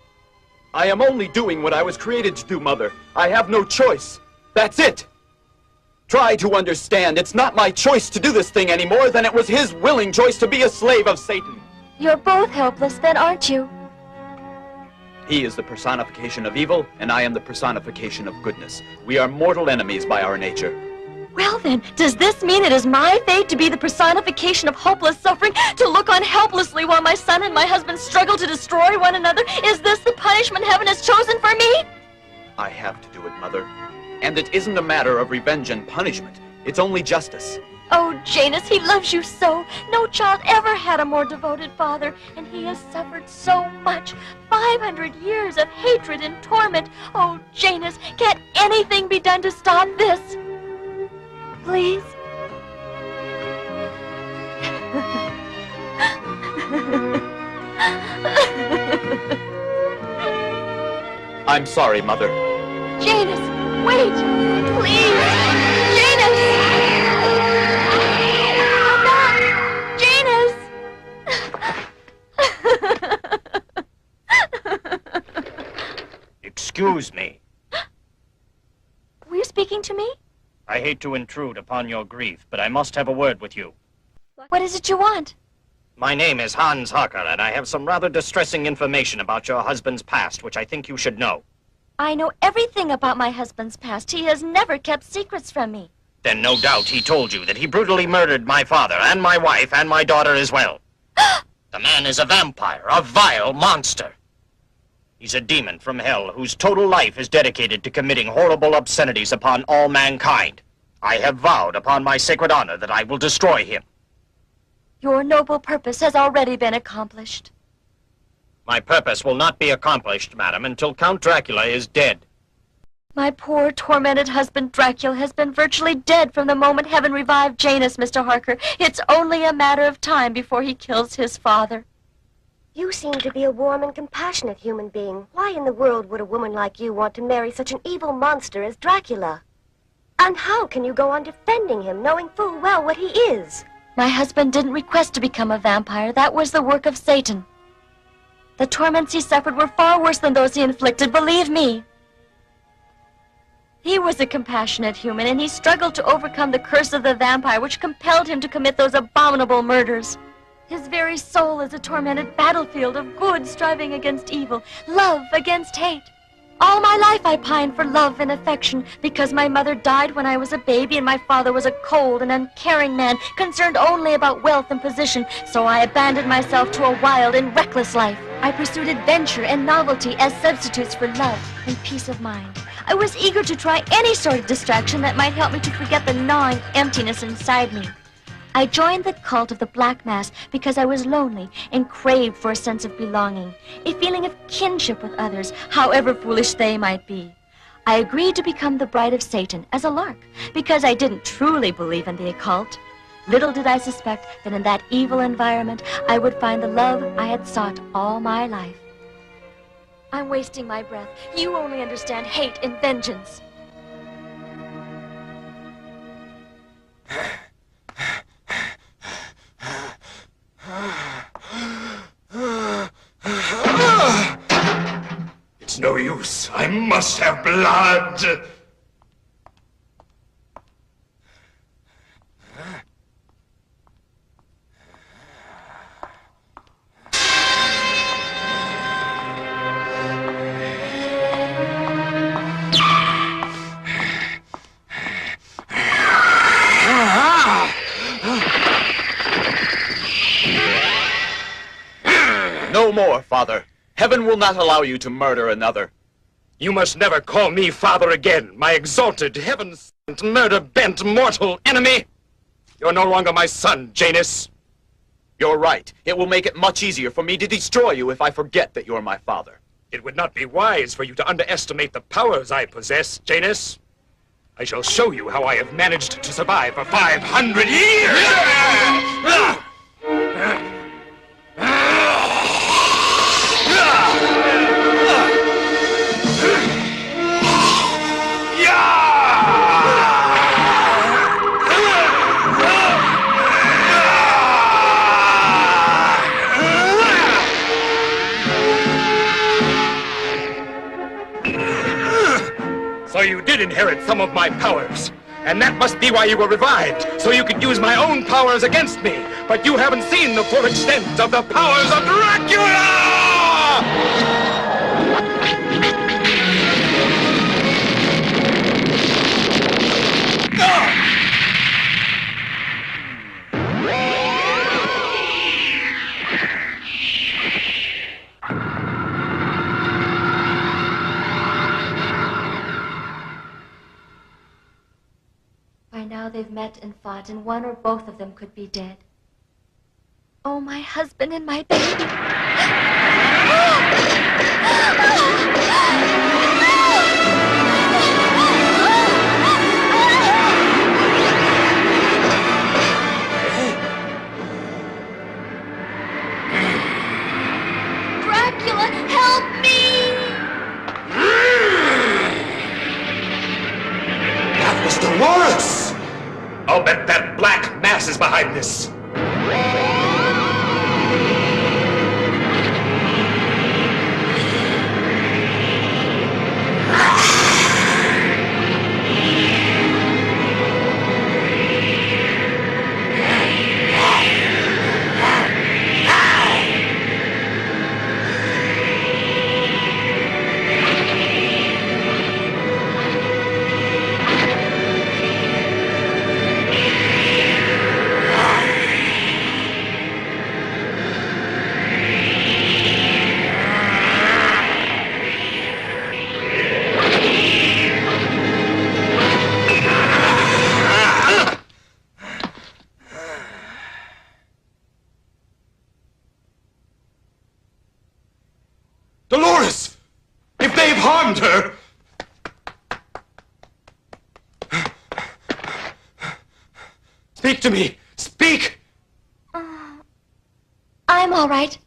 I am only doing what I was created to do, Mother. I have no choice. That's it. Try to understand. It's not my choice to do this thing any more than it was his willing choice to be a slave of Satan.
You're both helpless then, aren't you?
He is the personification of evil, and I am the personification of goodness. We are mortal enemies by our nature.
Well then, does this mean it is my fate to be the personification of hopeless suffering, to look on helplessly while my son and my husband struggle to destroy one another? Is this the punishment heaven has chosen for me?
I have to do it, Mother. And it isn't a matter of revenge and punishment. It's only justice.
Oh, Janus, he loves you so. No child ever had a more devoted father, and he has suffered so much. 500 years of hatred and torment. Oh, Janus, can't anything be done to stop this? Please?
I'm sorry, Mother.
Janus, wait! Please! Janus! Come back! Janus!
Excuse me.
Were you speaking to me?
I
hate to intrude upon your grief, but I must have a word with you.
What is it you want?
My name is Hans Harker, and I have some rather distressing information about your husband's past, which I think you should know.
I know everything about my husband's past. He has never kept secrets from me.
Then no doubt he told you that he brutally murdered my father and my wife and my daughter as well. The man is a vampire, a vile monster. He's a demon from hell whose total life is dedicated to committing horrible obscenities upon all mankind. I have vowed upon my sacred honor that I will destroy him.
Your noble purpose has already been accomplished.
My purpose will not be accomplished, madam, until Count Dracula is dead.
My poor, tormented husband, Dracula, has been virtually dead from the moment heaven revived Janus, Mr. Harker. It's only a matter of time before he kills his father.
You seem to be a warm and compassionate human being. Why in the world would a woman like you want to marry such an evil monster as Dracula? And how can you go on defending him, knowing full well what he is?
My husband didn't request to become a vampire. That was the work of Satan. The torments he suffered were far worse than those he inflicted, believe me. He was a compassionate human, and he struggled to overcome the curse of the vampire, which compelled him to commit those abominable murders. His very soul is a tormented battlefield of good striving against evil, love against hate. All my life I pined for love and affection because my mother died when I was a baby and my father was a cold and uncaring man concerned only about wealth and position, so I abandoned myself to a wild and reckless life. I pursued adventure and novelty as substitutes for love and peace of mind. I was eager to try any sort of distraction that might help me to forget the gnawing emptiness inside me. I joined the cult of the Black Mass because I was lonely and craved for a sense of belonging, a feeling of kinship with others, however foolish they might be. I agreed to become the bride of Satan as a lark because I didn't truly believe in the occult. Little did I suspect that in that evil environment I would find the love I had sought all my life. I'm wasting my breath. You only understand hate and vengeance.
It's no use. I must have blood.
No more, Father. Heaven will not allow you to murder another.
You must never call me father again, my exalted, heaven-sent, murder-bent mortal enemy. You're no longer my son, Janus.
You're right. It will make it much easier for me to destroy you if I forget that you're my father.
It would not be wise for you to underestimate the powers I possess, Janus. I shall show you how I have managed to survive for 500 years! So you did inherit some of my powers. And that must be why you were revived, so you could use my own powers against me. But you haven't seen the full extent of the powers of Dracula!
By now they've met and fought, and one or both of them could be dead. Oh, my husband and my baby. Dracula, help me!
That was Dolores! I'll bet that black mass is behind this.
to me! Speak!
I'm all right.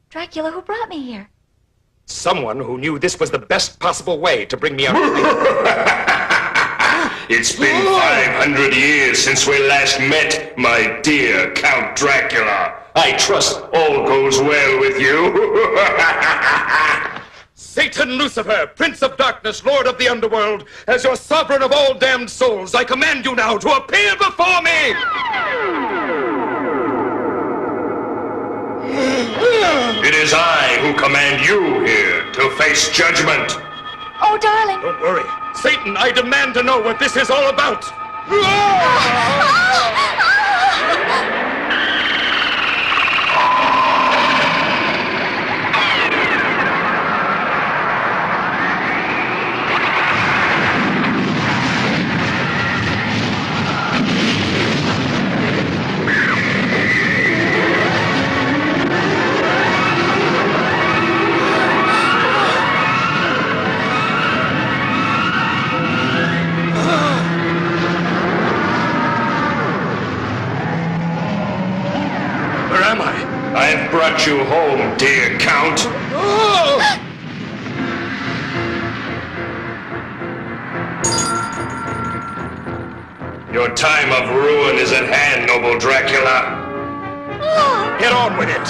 Dracula, who brought me here?
Someone who knew this was the best possible way to bring me out.
It's been 500 years since we last met, my dear Count Dracula. I trust all goes well with you.
Satan Lucifer, Prince of Darkness, Lord of the Underworld, as your sovereign of all damned souls, I command you now to appear before me!
It is I who command you here to face judgment.
Oh, darling.
Don't worry. Satan, I demand to know what this is all about.
I have brought you home, dear Count. Your time of ruin is at hand, noble Dracula.
Get on with it.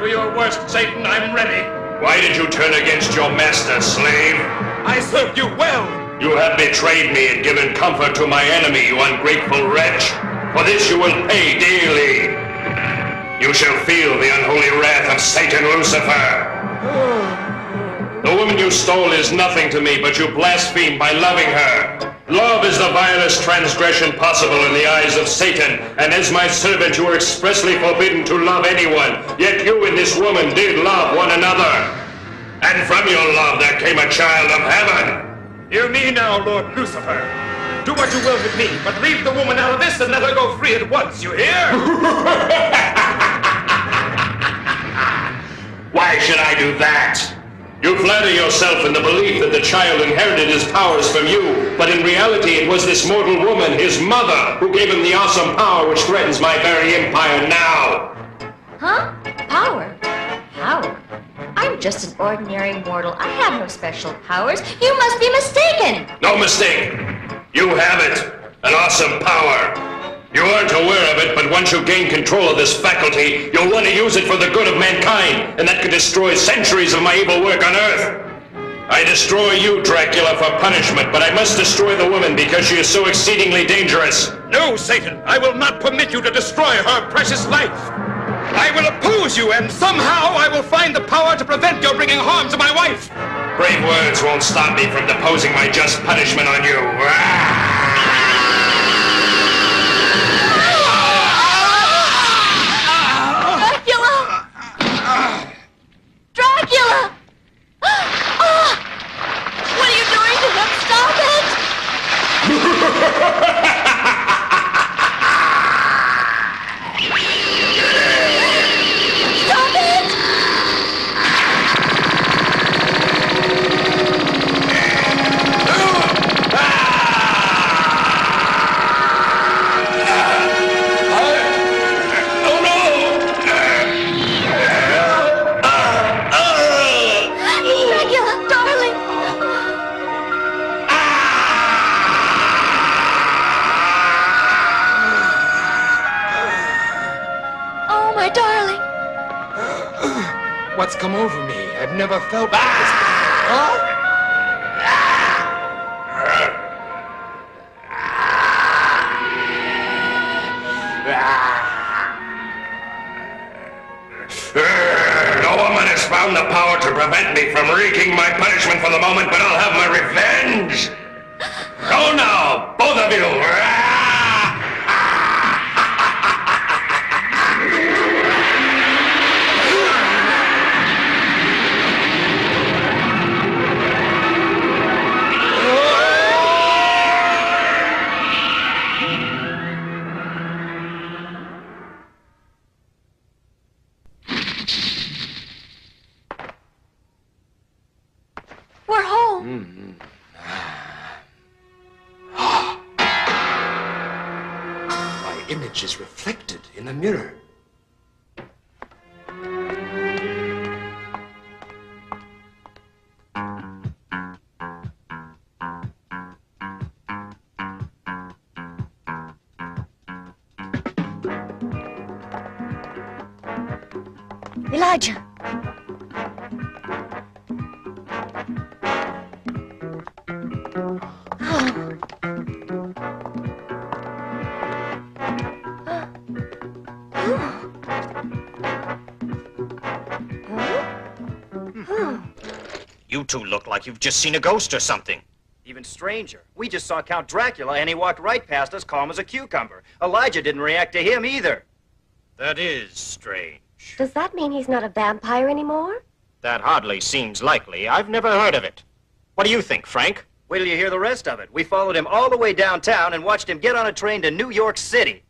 Do your worst, Satan. I'm ready.
Why did you turn against your master, slave?
I served you well.
You have betrayed me and given comfort to my enemy, you ungrateful wretch. For this you will pay dearly. You shall feel the unholy wrath of Satan Lucifer. The woman you stole is nothing to me, but you blaspheme by loving her. Love is the vilest transgression possible in the eyes of Satan, and as my servant you are expressly forbidden to love anyone. Yet you and this woman did love one another. And from your love there came a child of heaven.
Hear me now, Lord Lucifer. Do what you will with me, but leave the woman out of this and let her go free at once, you hear?
Why should I do that? You flatter yourself in the belief that the child inherited his powers from you, but in reality it was this mortal woman, his mother, who gave him the awesome power which threatens my very empire now.
Huh? Power? Power? I'm just an ordinary mortal. I have no special powers. You must be mistaken.
No mistake. You have it. An awesome power. You aren't aware of it, but once you gain control of this faculty, you'll want to use it for the good of mankind, and that could destroy centuries of my evil work on Earth. I destroy you, Dracula, for punishment, but I must destroy the woman because she is so exceedingly dangerous.
No, Satan, I will not permit you to destroy her precious life. I will oppose you, and somehow I will find the power to prevent your bringing harm to my wife.
Brave words won't stop me from deposing my just punishment on you.
Dracula! What are you doing to him? Stop it! Stop it!
What's come over me? I've never felt like this before. Huh?
No woman has found the power to prevent me from wreaking my punishment for the moment, but I'll have my revenge. Go now, both of you.
We're home.
My image is reflected in a mirror.
Elijah!
You two look like you've just seen a ghost or something.
Even stranger. We just saw Count Dracula and he walked right past us calm as a cucumber. Elijah didn't react to him either.
That is strange.
Does that mean he's not a vampire anymore?
That hardly seems likely. I've never heard of it. What do you think, Frank?
Wait till you hear the rest of it. We followed him all the way downtown and watched him get on a train to New York City.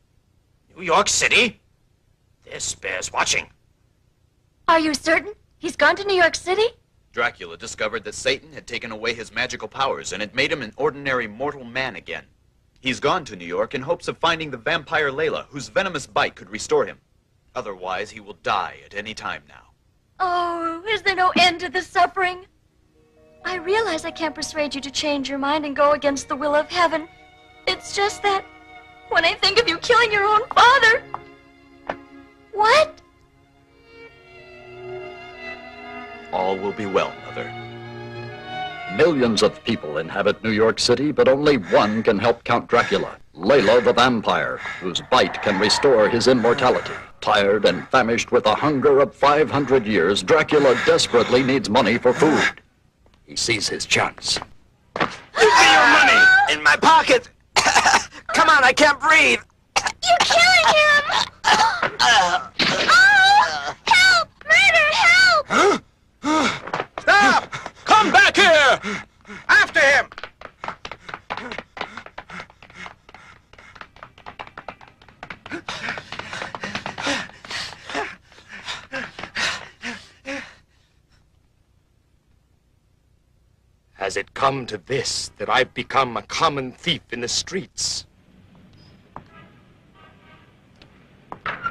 New York City? This bears watching.
Are you certain? He's gone to New York City?
Dracula discovered that Satan had taken away his magical powers and had made him an ordinary mortal man again. He's gone to New York in hopes of finding the vampire Layla, whose venomous bite could restore him. Otherwise, he will die at any time now.
Oh, is there no end to the suffering? I realize I can't persuade you to change your mind and go against the will of heaven. It's just that when I think of you killing your own father... What?
All will be well, Mother. Millions of people inhabit New York City, but only one can help Count Dracula, Layla the vampire, whose bite can restore his immortality. Tired and famished with a hunger of 500 years, Dracula desperately needs money for food. He sees his chance.
Give me your money! In my pocket! Come on, I can't breathe!
You're killing him! Oh! Help! Murder! Help!
Huh? Stop! Come back here! After him!
Has it come to this, that I've become a common thief in the streets?
If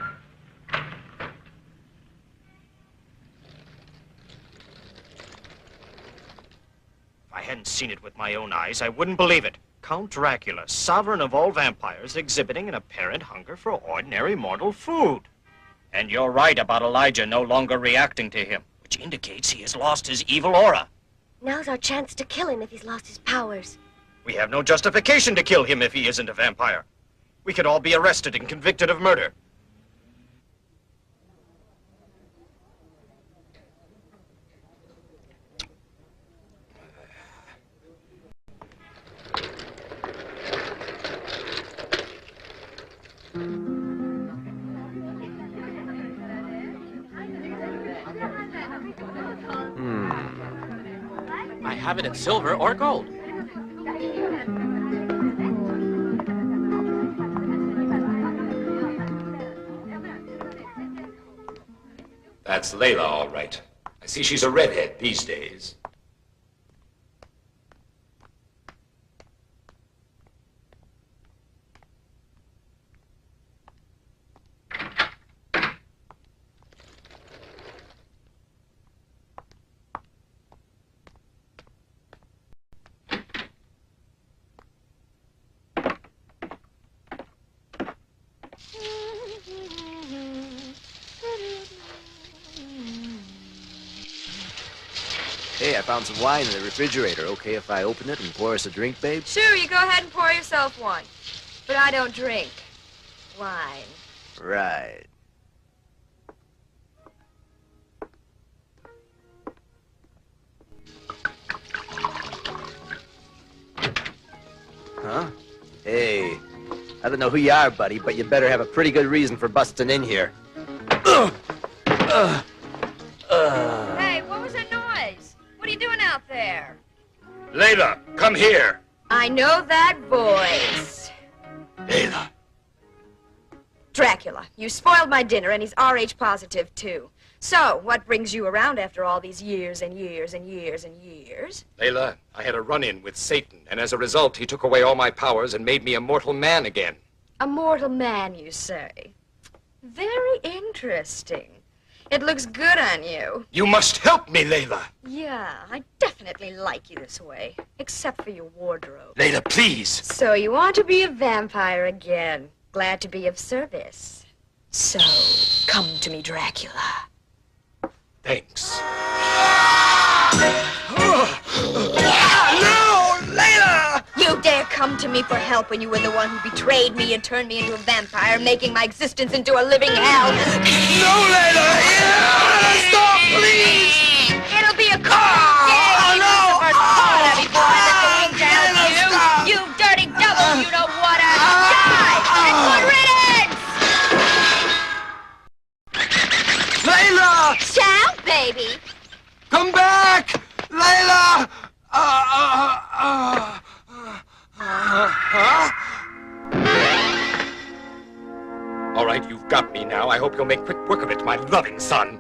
I hadn't seen it with my own eyes, I wouldn't believe it. Count Dracula, sovereign of all vampires, exhibiting an apparent hunger for ordinary mortal food. And you're right about Elijah no longer reacting to him, which indicates he has lost his evil aura.
Now's our chance to kill him if he's lost his powers.
We have no justification to kill him if he isn't a vampire. We could all be arrested and convicted of murder.
I have it in silver or gold.
That's Layla, all right. I see she's a redhead these days.
Hey, I found some wine in the refrigerator. Okay if I open it and pour us a drink, babe?
Sure, you go ahead and pour yourself one. But I don't drink wine.
Right. Huh? Hey, I don't know who you are, buddy, but you better have a pretty good reason for busting in here.
Hey, what was that noise? What are you doing out there?
Layla, come here.
I know that voice.
Layla.
Dracula, you spoiled my dinner, and he's RH positive, too. So, what brings you around after all these years and years and years and years?
Layla, I had a run-in with Satan, and as a result, he took away all my powers and made me a mortal man again.
A mortal man, you say? Very interesting. It looks good on you.
You must help me, Layla.
Yeah, I definitely like you this way. Except for your wardrobe.
Layla, please.
So you want to be a vampire again. Glad to be of service. So, come to me, Dracula.
Thanks.
No, Layla! You dare come to me for help when you were the one who betrayed me and turned me into a vampire, making my existence into a living hell.
No, Layla! Stop, please!
It'll be a call!
No!
Before I let the wings out you dirty devil, you know what? Die! And good riddance!
Layla!
Shout, baby!
Come back! Layla!
All right, you've got me now. I hope you'll make quick work of it, my loving son.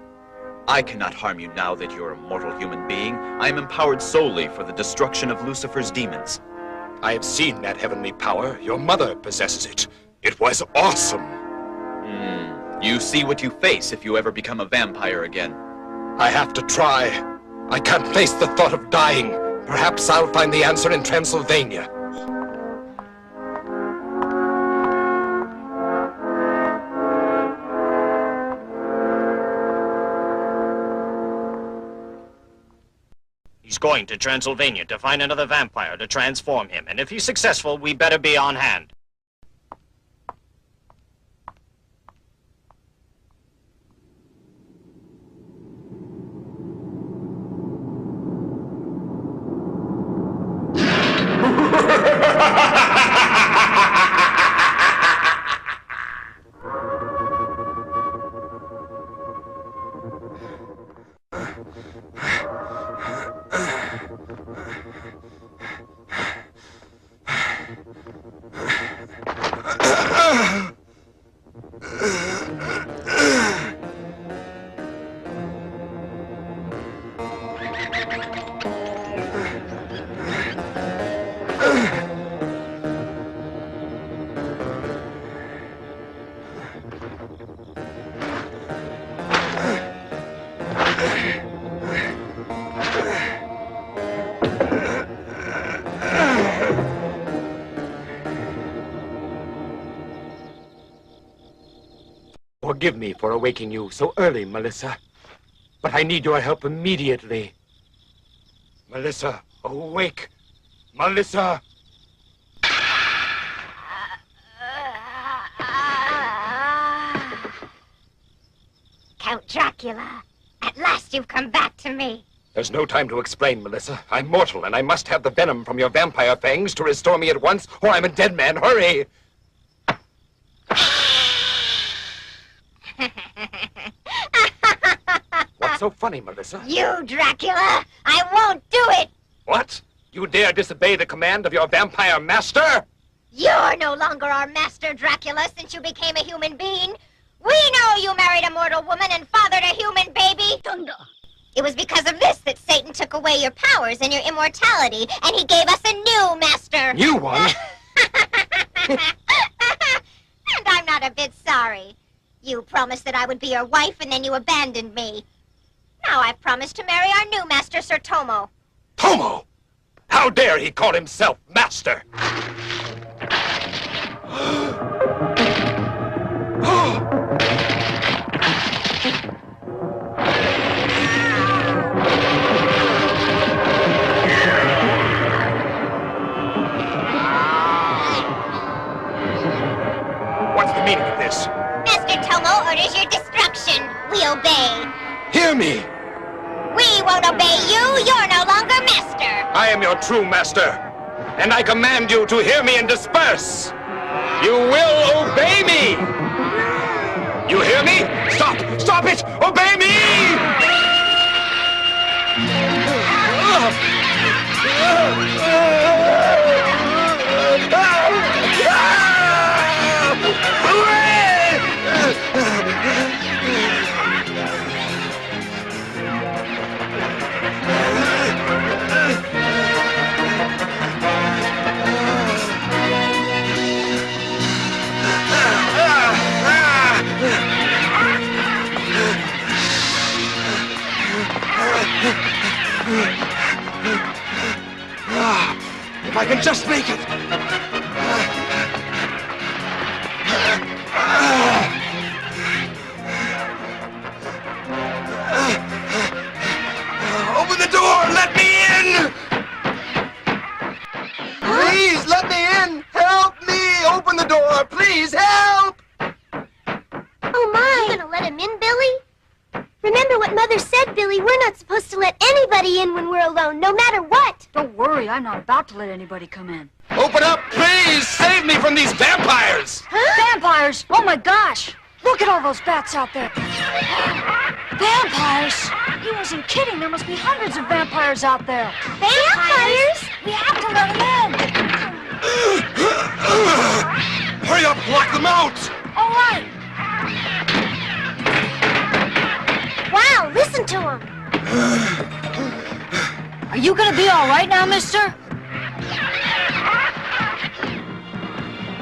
I cannot harm you now that you're a mortal human being. I am empowered solely for the destruction of Lucifer's demons.
I have seen that heavenly power. Your mother possesses it. It was awesome.
You see what you face if you ever become a vampire again.
I have to try. I can't face the thought of dying. Perhaps I'll find the answer in Transylvania.
He's going to Transylvania to find another vampire to transform him, and if he's successful, we better be on hand.
Forgive me for awaking you so early, Melissa. But I need your help immediately. Melissa, awake! Melissa!
Count Dracula, at last you've come back to me.
There's no time to explain, Melissa. I'm mortal, and I must have the venom from your vampire fangs to restore me at once, or I'm a dead man. Hurry! What's so funny, Melissa?
You, Dracula! I won't do it!
What? You dare disobey the command of your vampire master?
You're no longer our master, Dracula, since you became a human being. We know you married a mortal woman and fathered a human baby. Thunder. It was because of this that Satan took away your powers and your immortality, and he gave us a new master.
New one?
And I'm not a bit sorry. You promised that I would be your wife, and then you abandoned me. Now I've promised to marry our new master, Sir Tomo.
Tomo? How dare he call himself master? What's the meaning of this?
Master Tomo orders your destruction. We obey.
Hear me!
We won't obey you. You're no longer master.
I am your true master, and I command you to hear me and disperse. You will obey me! You hear me? Stop! Stop it! Obey me!
If I can just make it. Open the door! Let me in! Please, let me in! Help me! Open the door! Please, help!
Oh, my! You gonna let him in, Billy? Remember what Mother said, Billy. We're not supposed to let anybody in when we're alone, no matter what.
Don't worry, I'm not about to let anybody come in.
Open up, please! Save me from these vampires!
Huh? Vampires? Oh my gosh! Look at all those bats out there. Vampires? He wasn't kidding. There must be hundreds of vampires out there.
Vampires?
We have to let them in.
Hurry up, block them out!
All right.
Wow, listen to him.
Are you gonna be all right now, mister?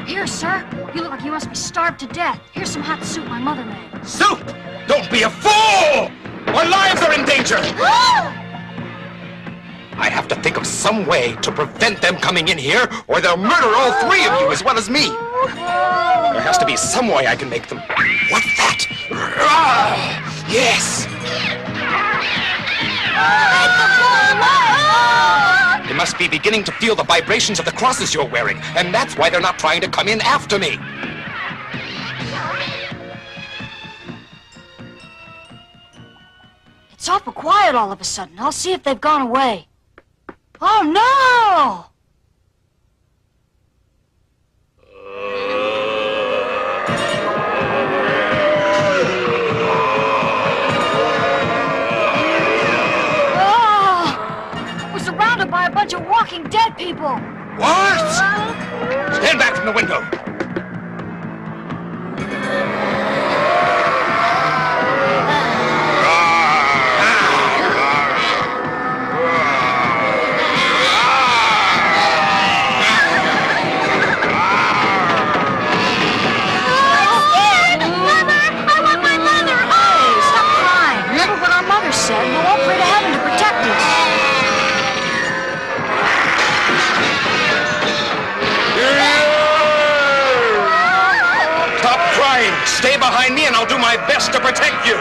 Here, sir. You look like you must be starved to death. Here's some hot soup my mother made.
Soup! Don't be a fool! Our lives are in danger! I have to think of some way to prevent them coming in here, or they'll murder all three of you as well as me. There has to be some way I can make them... What's that? Yes! They must be beginning to feel the vibrations of the crosses you're wearing, and that's why they're not trying to come in after me.
It's awful quiet all of a sudden. I'll see if they've gone away. Oh, no! We're surrounded by a bunch of walking dead people.
What? Stand back from the window. Stay behind me and I'll do my best to protect you.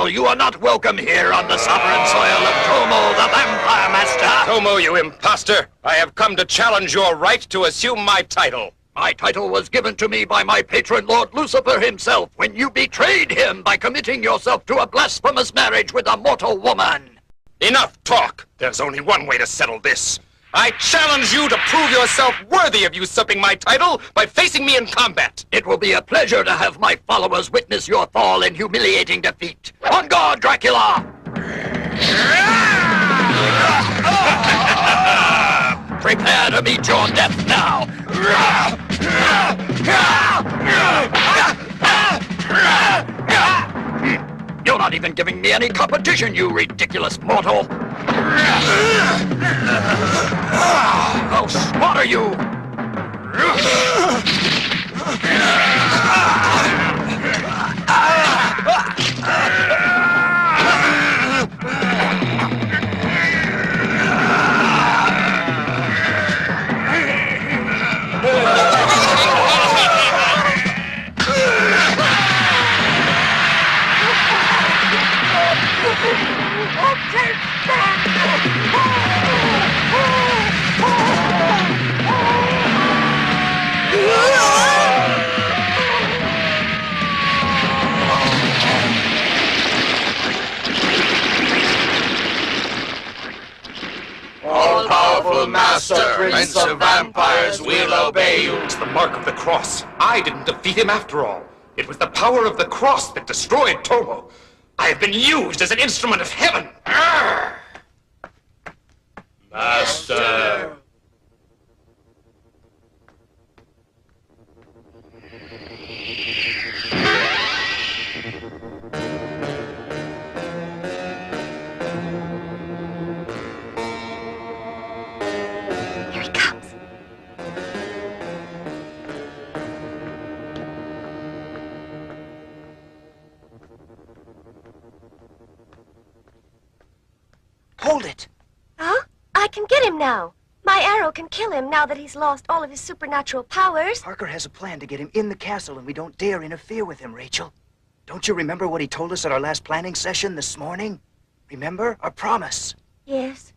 You are not welcome here on the sovereign soil of Tomo, the Vampire Master. Tomo, you imposter! I have come to challenge your right to assume my title. My title was given to me by my patron, Lord Lucifer himself, when you betrayed him by committing yourself to a blasphemous marriage with a mortal woman. Enough talk! There's only one way to settle this. I challenge you to prove yourself worthy of usurping my title by facing me in combat. It will be a pleasure to have my followers witness your fall in humiliating defeat. On guard, Dracula! Prepare to meet your death now. You're not even giving me any competition, you ridiculous mortal. How smart are you?
Master, Prince of Vampires, we'll obey you.
It's the mark of the cross. I didn't defeat him after all. It was the power of the cross that destroyed Tomo. I have been used as an instrument of heaven. Arr!
Master.
Here he comes.
Hold it!
Huh? I can get him now. My arrow can kill him now that he's lost all of his supernatural powers.
Parker has a plan to get him in the castle, and we don't dare interfere with him, Rachel. Don't you remember what he told us at our last planning session this morning? Remember? Our promise.
Yes.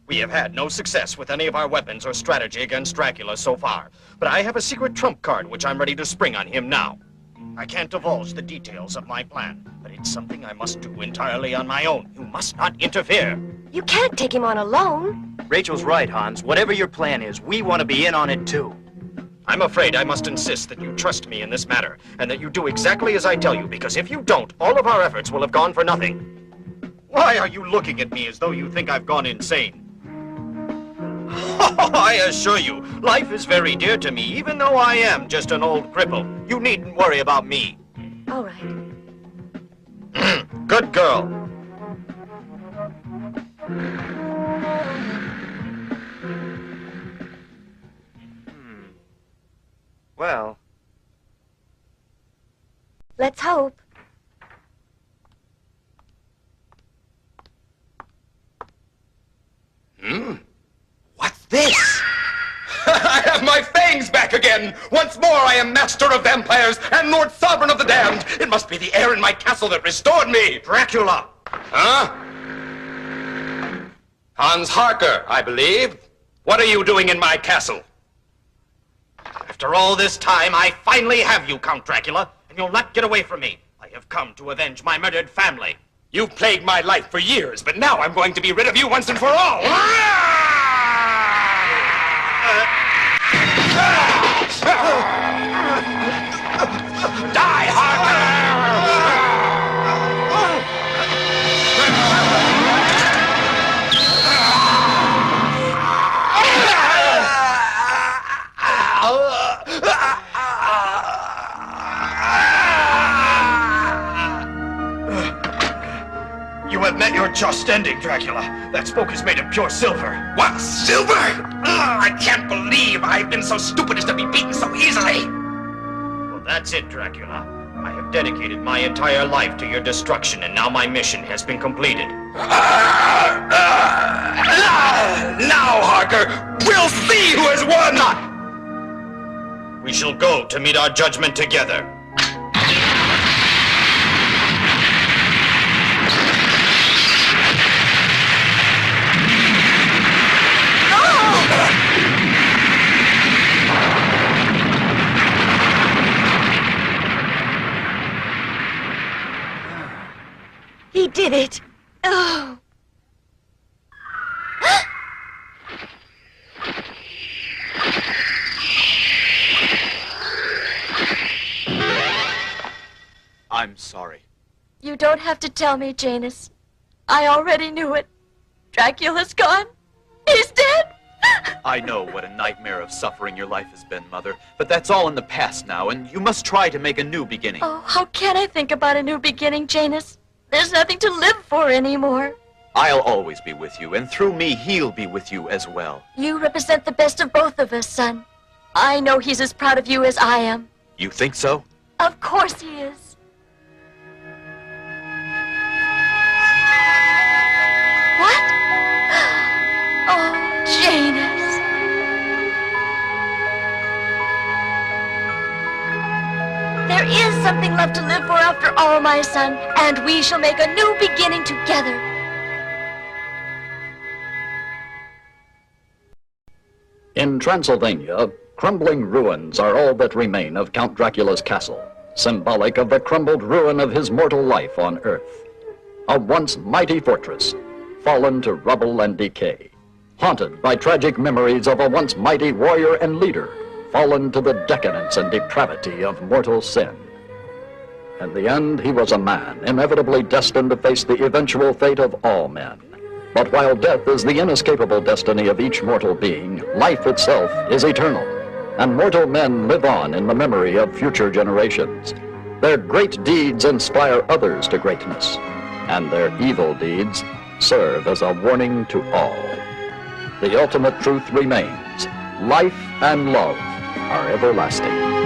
We have had no success with any of our weapons or strategy against Dracula so far, but I have a secret trump card which I'm ready to spring on him now. I can't divulge the details of my plan, but it's something I must do entirely on my own. You must not interfere.
You can't take him on alone.
Rachel's right, Hans. Whatever your plan is, we want to be in on it too. I'm afraid I must insist that you trust me in this matter, and that you do exactly as I tell you, because if you don't, all of our efforts will have gone for nothing. Why are you looking at me as though you think I've gone insane? I assure you, life is very dear to me, even though I am just an old cripple. You needn't worry about me.
All right.
Good girl. Well.
Let's hope.
What's this? I have my fangs back again! Once more I am master of vampires and lord sovereign of the damned! It must be the air in my castle that restored me!
Dracula!
Huh? Hans Harker, I believe. What are you doing in my castle?
After all this time, I finally have you, Count Dracula, and you'll not get away from me. I have come to avenge my murdered family.
You've plagued my life for years, but now I'm going to be rid of you once and for all! Die, Harker!
You have met your just ending, Dracula. That spoke is made of pure silver.
What? Silver? I can't believe I've been so stupid as to be beaten so easily.
Well, that's it, Dracula. I have dedicated my entire life to your destruction, and now my mission has been completed.
Now, Harker, we'll see who has won!
We shall go to meet our judgment together.
He did it. Oh.
I'm sorry.
You don't have to tell me, Janus. I already knew it. Dracula's gone. He's dead.
I know what a nightmare of suffering your life has been, Mother, but that's all in the past now, and you must try to make a new beginning.
Oh, how can I think about a new beginning, Janus? There's nothing to live for anymore.
I'll always be with you, and through me, he'll be with you as well.
You represent the best of both of us, son. I know he's as proud of you as I am.
You think so?
Of course he is. What? Oh, Janus. There is something left to live for after all, my son, and we shall make a new beginning together.
In Transylvania, crumbling ruins are all that remain of Count Dracula's castle, symbolic of the crumbled ruin of his mortal life on Earth. A once mighty fortress, fallen to rubble and decay. haunted by tragic memories of a once mighty warrior and leader, fallen to the decadence and depravity of mortal sin. In the end, he was a man, inevitably destined to face the eventual fate of all men. But while death is the inescapable destiny of each mortal being, life itself is eternal, and mortal men live on in the memory of future generations. Their great deeds inspire others to greatness, and their evil deeds serve as a warning to all. The ultimate truth remains: life and love are everlasting.